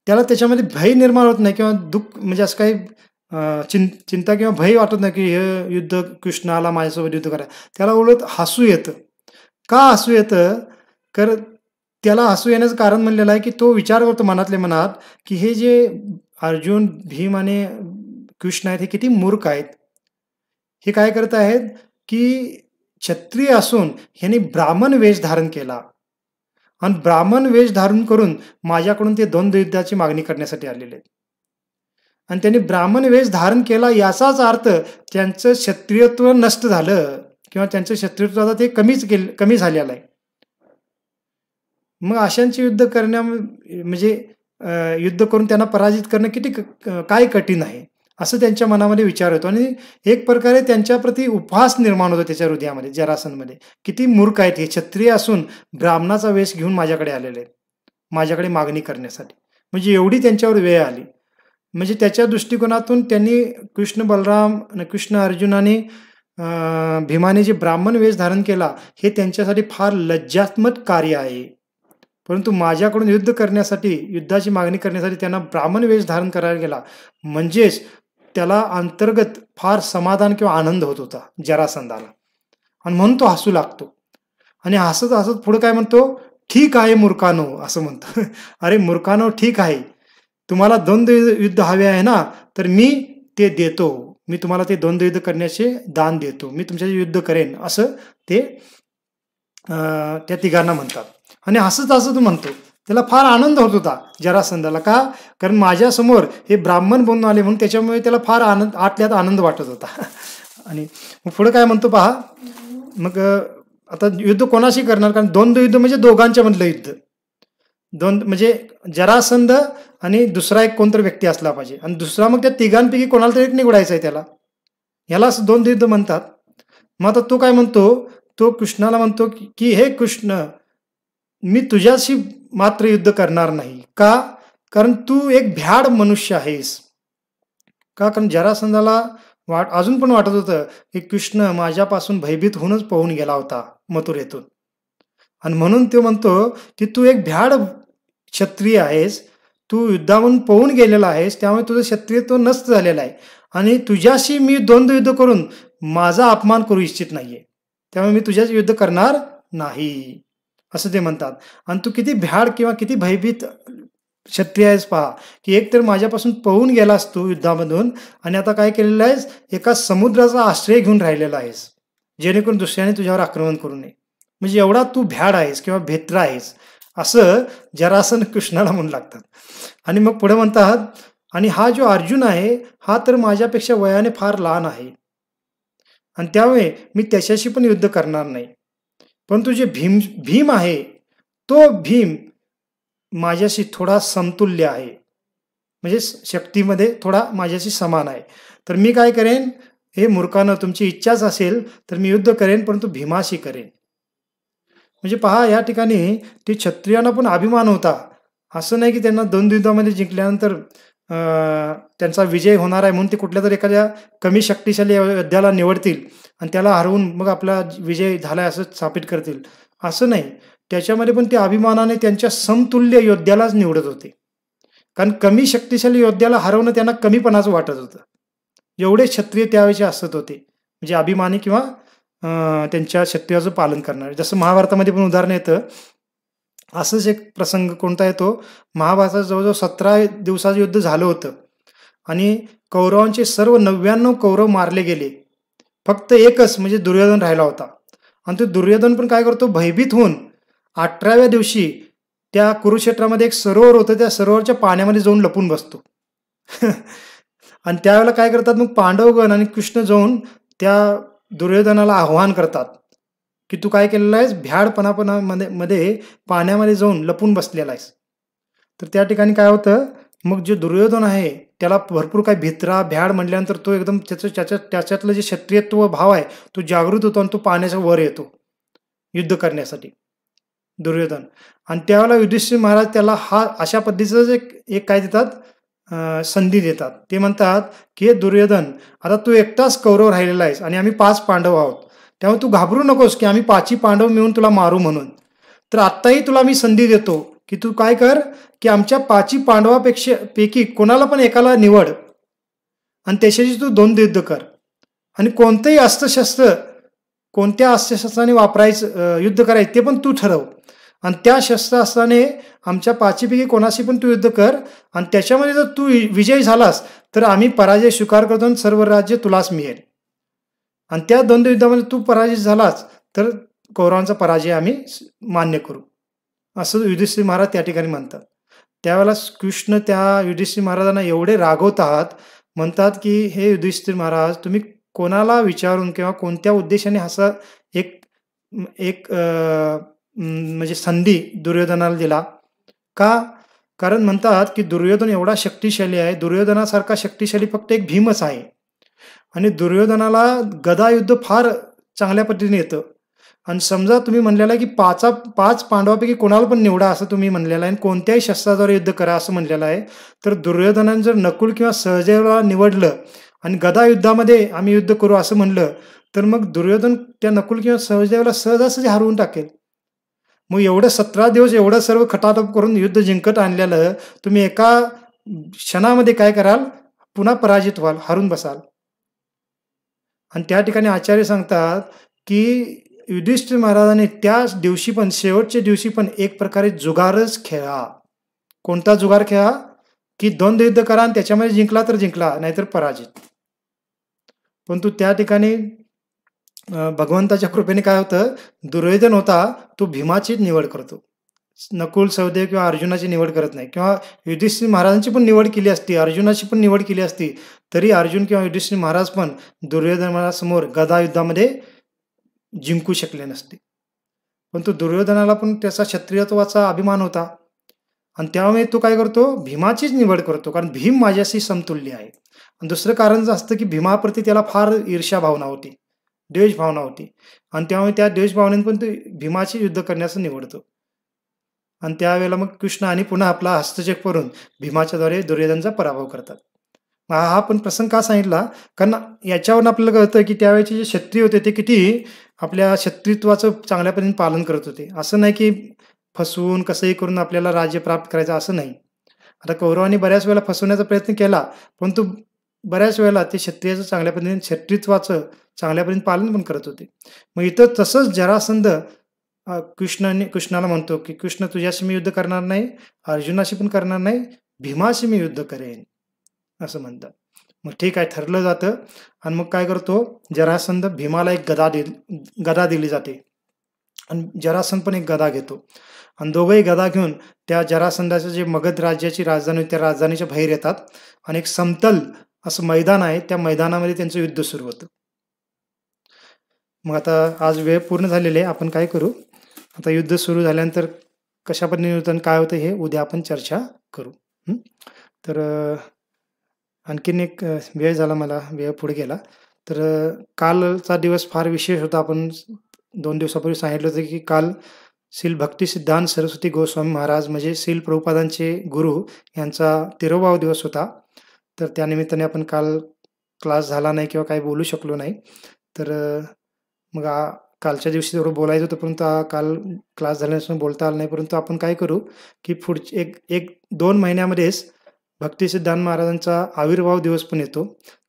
त्याला त्याच्यामध्ये भय निर्माण होत नाही किंवा दुःख, म्हणजे असं काही चिंता किंवा भय वाटत नाही की हे युद्ध कृष्ण आला माझ्यासोबत युद्ध करा. त्याला उलट हसू येतं. का हसू येतं? तर त्याला हसू येण्याचं कारण म्हणलेलं आहे की तो विचार करतो मनातल्या मनात की हे जे अर्जुन, भीम आणि कृष्ण आहेत हे किती मूर्ख आहेत. हे काय करत आहेत की क्षत्रिय असून ह्यांनी ब्राह्मण वेश धारण केला आणि ब्राह्मण वेश धारण करून माझ्याकडून ते द्वंद्व युद्धाची मागणी करण्यासाठी आलेले आहेत. आणि त्यांनी ब्राह्मण वेश धारण केला याचाच अर्थ त्यांचं क्षत्रियत्व नष्ट झालं किंवा त्यांचं क्षत्रियत्व आता ते कमी झालेलं आहे. मग अशांचे युद्ध म्हणजे युद्ध करून त्यांना पराजित करणं किती काय कठीण आहे, असं त्यांच्या मनामध्ये विचार होतो. आणि एक प्रकारे त्यांच्याप्रती उपहास निर्माण होतो त्याच्या हृदयामध्ये, जरासंधमध्ये. किती मूर्ख आहेत हे, क्षत्रिय असून ब्राह्मणाचा वेश घेऊन माझ्याकडे आलेले आहेत, माझ्याकडे मागणी करण्यासाठी. म्हणजे एवढी त्यांच्यावर वेळ आली. म्हणजे त्याच्या दृष्टिकोनातून त्यांनी कृष्ण बलराम, कृष्ण अर्जुनाने, भीमाने जे ब्राह्मण वेश धारण केला हे त्यांच्यासाठी फार लज्जात्मक कार्य आहे. परंतु माझ्याकडून युद्ध करण्यासाठी, युद्धाची मागणी करण्यासाठी त्यांना ब्राह्मण वेश धारण करायला गेला, म्हणजेच त्याला अंतर्गत फार समाधान किंवा आनंद होत होता जरासंधाला. आणि म्हणून तो हसू लागतो. आणि हसत हसत पुढे काय म्हणतो, ठीक आहे मूर्खानो, असं म्हणतो. अरे मूर्खानो, ठीक आहे, तुम्हाला द्वंद्व युद्ध हवे आहे ना, तर मी ते देतो, मी तुम्हाला ते द्वंद्व युद्ध करण्याचे दान देतो, मी तुमच्याशी युद्ध करेन, असं ते त्या तिघांना म्हणतात. आणि हसत हसत म्हणतो. त्याला फार आनंद होत होता जरासंधाला. का? कारण माझ्यासमोर हे ब्राह्मण बनून आले म्हणून त्याच्यामुळे त्याला फार आतल्यात आनंद वाटत होता. आणि मग पुढे काय म्हणतो पहा, मग आता युद्ध कोणाशी करणार? कारण द्वंद्व युद्ध म्हणजे दोघांच्या मधलं युद्ध. म्हणजे जरासंध आणि दुसरा एक कोणतरी व्यक्ती असला पाहिजे, आणि दुसरा मग त्या तिघांपैकी कोणाला तरी एक निवडायचं आहे त्याला. ह्याला असं द्वंद्व युद्ध म्हणतात. मग आता तो काय म्हणतो, तो कृष्णाला म्हणतो की हे कृष्ण, मी तुझ्याशी मात्र युद्ध करणार नाही. का? कारण तू एक भ्याड मनुष्य आहेस. का? कारण जरासंधाला अजून पण वाटत होतं की कृष्ण माझ्यापासून भयभीत होऊनच पळून गेला होता मथुरेतून. आणि म्हणून तो म्हणतो की तू एक भ्याड क्षत्रिय आहेस, तू युद्धामधून पळून गेलेला आहेस, त्यामुळे तुझं क्षत्रियत्व नष्ट झालेलं आहे आणि तुझ्याशी मी द्वंद्व युद्ध करून माझा अपमान करू इच्छित नाहीये, त्यामुळे मी तुझ्याशी युद्ध करणार नाही, असं ते म्हणतात. आणि तू किती भ्याड किंवा किती भयभीत क्षत्रिय आहेस पहा, की एक तर माझ्यापासून पळून गेलास तू युद्धामधून आणि आता काय केलेलं आहेस, एका समुद्राचा आश्रय घेऊन राहिलेला आहेस, जेणेकरून दुसऱ्याने तुझ्यावर आक्रमण करू नये. म्हणजे एवढा तू भ्याड आहेस किंवा भेत्रा आहेस, असं जरासंध कृष्णाला म्हणू लागतात. आणि मग पुढे म्हणतात, आणि हा जो अर्जुन आहे हा तर माझ्यापेक्षा वयाने फार लहान आहे आणि त्यामुळे मी त्याच्याशी पण युद्ध करणार नाही. परंतु जे भीम भीम आहे, तो भीम माझ्याशी थोडा समतुल्य आहे, म्हणजे शक्तीमध्ये थोडा माझ्याशी समान आहे. तर मी काय करेन, हे मूर्खानं, तुमची इच्छाच असेल तर मी युद्ध करेन, परंतु भीमाशी करेन. म्हणजे पहा, या ठिकाणी ते क्षत्रियांना पण अभिमान होता. असं नाही की त्यांना द्वंद्व युद्धामध्ये जिंकल्यानंतर त्यांचा विजय होणार आहे म्हणून ते कुठल्यातरी एखाद्या कमी शक्तिशाली योद्ध्याला निवडतील आणि त्याला हरवून मग आपला विजय झालाय असं स्थापित करतील, असं नाही. त्याच्यामध्ये पण ते अभिमानाने त्यांच्या समतुल्य योद्ध्यालाच निवडत होते. कारण कमी शक्तिशाली योद्ध्याला हरवणं त्यांना कमीपणाचं वाटत होतं. एवढे क्षत्रिय त्यावेळेचे असत होते, म्हणजे अभिमानी किंवा त्यांच्या क्षत्रियाचं पालन करणारे. जसं महाभारतामध्ये पण उदाहरण येतं. असंच एक प्रसंग कोणता येतो, महाभारतात जवळजवळ 17 दिवसाचं युद्ध झालं होतं आणि कौरवांचे सर्व 99 कौरव मारले गेले. फक्त एकच म्हणजे दुर्योधन राहिला होता. आणि तो दुर्योधन पण काय करतो, भयभीत होऊन 18व्या दिवशी त्या कुरुक्षेत्रामध्ये एक सरोवर होतं, त्या सरोवरच्या पाण्यामध्ये जाऊन लपून बसतो. आणि त्यावेळेला काय करतात, मग पांडवगण आणि कृष्ण जाऊन त्या दुर्योधनाला आव्हान करतात की तू काय केलेलं आहेस, भ्याडपणामध्ये पाण्यामध्ये जाऊन लपून बसलेला आहेस. तर त्या ठिकाणी काय होतं, मग जे दुर्योधन आहे त्याला भरपूर काय भित्रा भ्याड म्हटल्यानंतर तो एकदम त्याच्यातलं जे क्षत्रियत्व भाव आहे तो जागृत होतो आणि तो पाण्याच्या वर येतो युद्ध करण्यासाठी, दुर्योधन. आणि त्यावेळेला युधिष्ठिर महाराज त्याला हा अशा पद्धतीचं एक काय देतात, संधी देतात. ते म्हणतात की दुर्योधन, आता तू एकटाच कौरव राहिलेला आहेस आणि आम्ही 5 पांडव आहोत, त्यामुळे तू घाबरू नकोस की आम्ही 5ही पांडव मिळून तुला मारू म्हणून. तर आत्ताही तुला मी संधी देतो की तू काय कर, की आमच्या 5ही पैकी कोणाला पण एकाला निवड आणि त्याच्याशी तू द्वंद्व युद्ध कर आणि कोणत्या अस्त्रशस्त्राने वापरायचं युद्ध करायचं ते पण तू ठरव. आणि त्या शस्त्रास्त्राने आमच्या 5पैकी कोणाशी पण तू युद्ध कर आणि त्याच्यामध्ये जर तू विजयी झालास तर आम्ही पराजय स्वीकार करतो आणि सर्व राज्य तुलाच मिळेल. आणि त्या द्वंद्व युद्धामध्ये तू पराजित झालास तर कौरवांचा पराजय आम्ही मान्य करू, असं युधिष्ठिर महाराज त्या ठिकाणी म्हणतात. त्यावेळेला कृष्ण त्या युधिष्ठिर महाराजांना एवढे रागवतात, म्हणतात की हे युधिष्ठिर महाराज, तुम्ही कोणाला विचारून किंवा कोणत्या उद्देशाने असं एक एक म्हणजे संधी दुर्योधनाला दिला का? कारण म्हणतात की दुर्योधन एवढा शक्तिशाली आहे, दुर्योधनासारखा शक्तिशाली फक्त एक भीमच आहे. आणि दुर्योधनाला गदा युद्ध फार चांगल्या पद्धतीने येतं. आणि समजा तुम्ही म्हणलेलं आहे की 5 पांडवापैकी कोणाला पण निवडा असं तुम्ही म्हणलेलं आहे आणि कोणत्याही शस्त्राद्वारे युद्ध करा असं म्हणलेलं आहे. तर दुर्योधनाने जर नकुल किंवा सहदेवला निवडलं आणि गदा युद्धामध्ये आम्ही युद्ध करू असं म्हणलं तर मग दुर्योधन त्या नकुल किंवा सहदेवला सहजासहजी हरवून टाकेल. मग एवढं 17 दिवस एवढं सर्व खटाटोप करून युद्ध जिंकत आणलेलं तुम्ही एका क्षणामध्ये काय कराल, पुन्हा पराजित व्हाल, हरून बसाल. आणि त्या ठिकाणी आचार्य सांगतात की युधिष्ठिर महाराजांनी त्या दिवशी पण, शेवटच्या दिवशी पण एक प्रकारे जुगारच खेळा. कोणता जुगार खेळा, की द्वंद्व युद्ध करा आणि त्याच्यामध्ये जिंकला तर जिंकला, नाहीतर पराजित. परंतु त्या ठिकाणी भगवंताच्या कृपेने काय होतं, दुर्योधन होता तो भीमाचीच निवड करतो, नकुल सहदेव किंवा अर्जुनाची निवड करत नाही. किंवा युधिष्ठिर महाराजांची पण निवड केली असती, अर्जुनाची पण निवड केली असती, तरी अर्जुन किंवा युधिष्ठिर महाराज पण दुर्योधनासमोर गदा युद्धामध्ये जिंकू शकले नसते. परंतु दुर्योधनाला पण त्याचा क्षत्रियत्वाचा अभिमान होता आणि त्यामुळे तो काय करतो, भीमाचीच निवड करतो, कारण भीम माझ्याशी समतुल्य आहे. आणि दुसरं कारण असतं की भीमाप्रती त्याला फार ईर्ष्या भावना होती, द्वेष भावना होती आणि त्यामुळे त्या द्वेष भावनेने पण तो भीमाची युद्ध करण्याचं निवडतो. आणि त्यावेळेला मग कृष्ण आणि पुन्हा आपला हस्तक्षेप करून भीमाच्या द्वारे दुर्योधनचा पराभव करतात. हा पण प्रसंग का सांगितला? कारण याच्यावरून आपल्याला कळतं की त्यावेळेचे जे क्षत्रिय होते ते किती आपल्या क्षत्रित्वाचं चांगल्या पद्धतीने पालन करत होते. असं नाही की फसवून कसंही करून आपल्याला राज्य प्राप्त करायचं असं नाही. आता कौरवांनी बऱ्याच वेळेला फसवण्याचा प्रयत्न केला, परंतु बऱ्याच वेळेला ते क्षत्रियाचं चांगल्या पद्धतीने क्षत्रित्वाचं चांगल्या पद्धतीने पालन पण करत होते. मग इथं तसंच जरासंध कृष्णाला म्हणतो की कृष्ण तुझ्याशी मी युद्ध करणार नाही, अर्जुनाशी पण करणार नाही, भीमाशी मी युद्ध करेन असं म्हणतात. मग ठीक आहे ठरलं जातं आणि मग काय करतो जरासंध भीमाला एक गदा दिली जाते आणि जरासंध पण एक गदा घेतो आणि दोघंही गदा घेऊन त्या जरासंधाचं जे मगध राज्याची राजधानी त्या राजधानीच्या बाहेर येतात आणि एक समतल असं मैदान आहे त्या मैदानामध्ये त्यांचं युद्ध सुरू होतं. मग आता आज वेळ पूर्ण झालेली आहे. आपण काय करू आता युद्ध सुरू झाल्यानंतर कशा पद्धतीने होतं काय होतं हे उद्या आपण चर्चा करू. तर आणखीन एक वेळ झाला मला वेळ पुढे गेला. तर कालचा दिवस फार विशेष होता. आपण 2 दिवसापूर्वी सांगितलं होतं की काल श्रील भक्तिसिद्धांत सरस्वती गोस्वामी महाराज म्हणजे श्रील प्रभुपादांचे गुरु यांचा 13वा दिवस होता. तर त्यानिमित्ताने आपण काल क्लास झाला नाही किंवा काही बोलू शकलो नाही. तर मग कालच्या दिवशी थोडं बोलायचं होतं परंतु काल क्लास झाल्यापासून बोलता आलं नाही. परंतु आपण काय करू की पुढचे एक 2 महिन्यामध्येच भक्तिसिद्धांत महाराजांचा आविर्भाव दिवस पण येतो.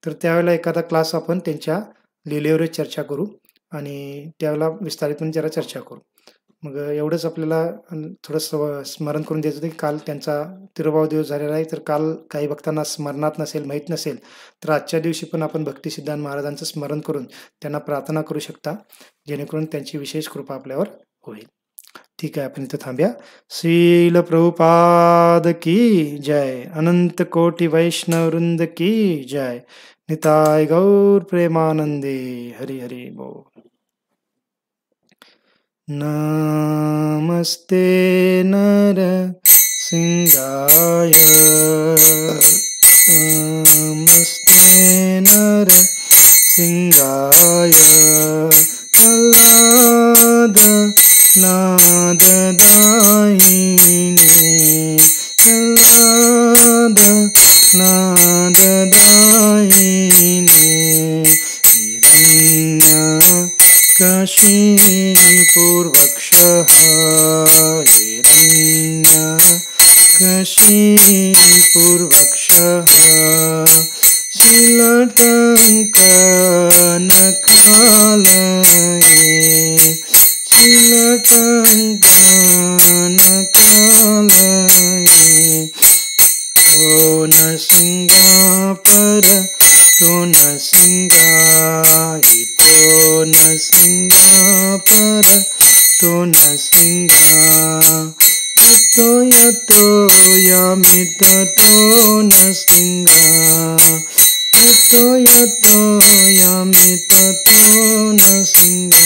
तर त्यावेळेला एखादा क्लास आपण त्यांच्या लीलेवर चर्चा करू आणि त्यावेळेला विस्तारितपणे जरा चर्चा करू. मग एवढंच आपल्याला थोडं स्मरण करून द्यायचं होतं की काल त्यांचा 13वा दिवस झालेला आहे. तर काल काही भक्तांना स्मरणात नसेल माहीत नसेल तर आजच्या दिवशी पण आपण भक्तिसिद्धांत महाराजांचं स्मरण करून त्यांना प्रार्थना करू शकता जेणेकरून त्यांची विशेष कृपा आपल्यावर होईल. ठीक आहे आपण इथं थांबूया. श्रील प्रभुपाद की जय. अनंत कोटी वैष्णव वृंद की जय. निताय गौर प्रेमानंदे. हरि हरि बोल. नमस्ते नर सिंहाय नमस्ते नर सिंहाय आह्लाद नाददायिने आह्लाद नाददायिने हिरण्यकशिपूर्वक्षः हिरण्यकशिपूर्वक्षः शीलटङ्कनकालये शीलटङ्कनकालये तो न सिंगापर तो न सिंगाहि तो न सिंगापर तो न सिंगा यतो यतो यामित तो न सिंगा यतो यतो यामित तो न सिंगा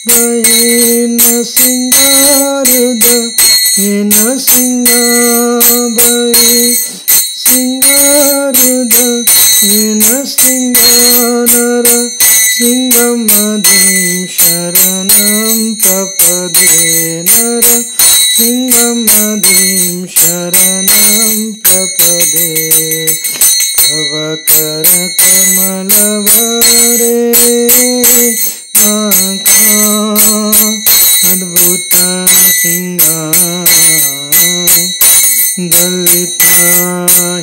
बहे न सिंगारुद हे न सिंगा बहे सिंगारुद हे न सिंगानर सिंगमधिं शरणं प्रपदे नर सिंगमधिं शरणं प्रपदे भव कर कमलवरे नाका अद्भुत सिंगा दलिता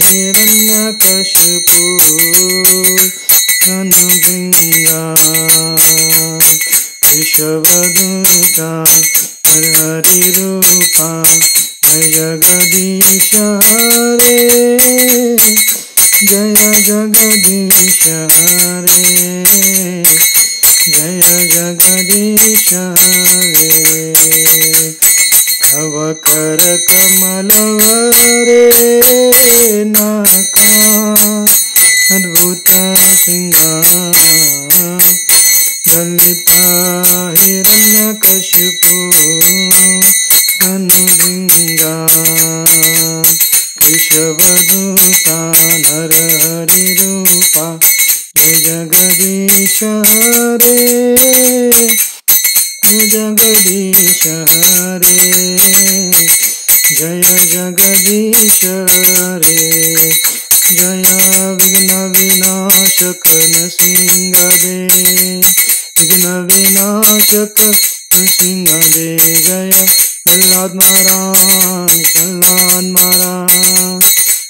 हिरण्यकशिपु अनुभृंगा विश्वदूता हरिरूपा जय जगदीश हरे जय जगदीश हरे जय जगदीश हरे भव कर कमलवरे नाका अद्भुत सिंगा दलिता हिरण्यकशिपु अनुभृंगा विश्वदूता नरहरिरूपा जय जगदीश हरे जय जगदीश हरे विनाशक नृसिंहदे, विघ्न विनाशक नृसिंहदे, जय प्रहलाद महाराज, प्रहलाद महाराज,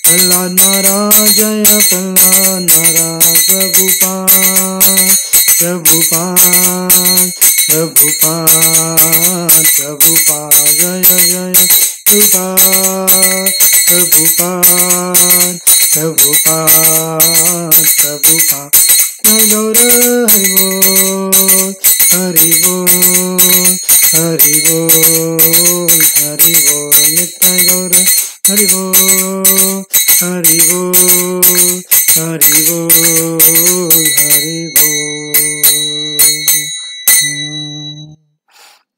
प्रहलाद महाराज, जय प्रहलाद महाराज। प्रभुपाद प्रभुपाद प्रभुपाद प्रभुपाद, जय जय प्रभुपाद प्रभुपाद प्रभुपाद प्रभुपाद। गौर हरि बोल हरि बोल हरि बोल हरि बोल, नित्य गौर हरि बोल हरि बोल हरि बोल हरि बोल।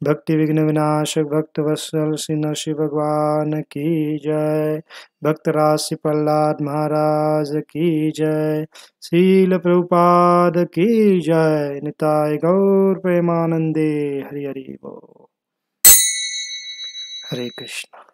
भक्ति विघ्न विनाशक भक्त वत्सल श्री नरसिंह भगवान की जय। भक्त राशि प्रहलाद महाराज की जय। शील प्रभुपाद की जय। निताय गौर प्रेमानंदे। हरि हरि बोल। हरे कृष्ण।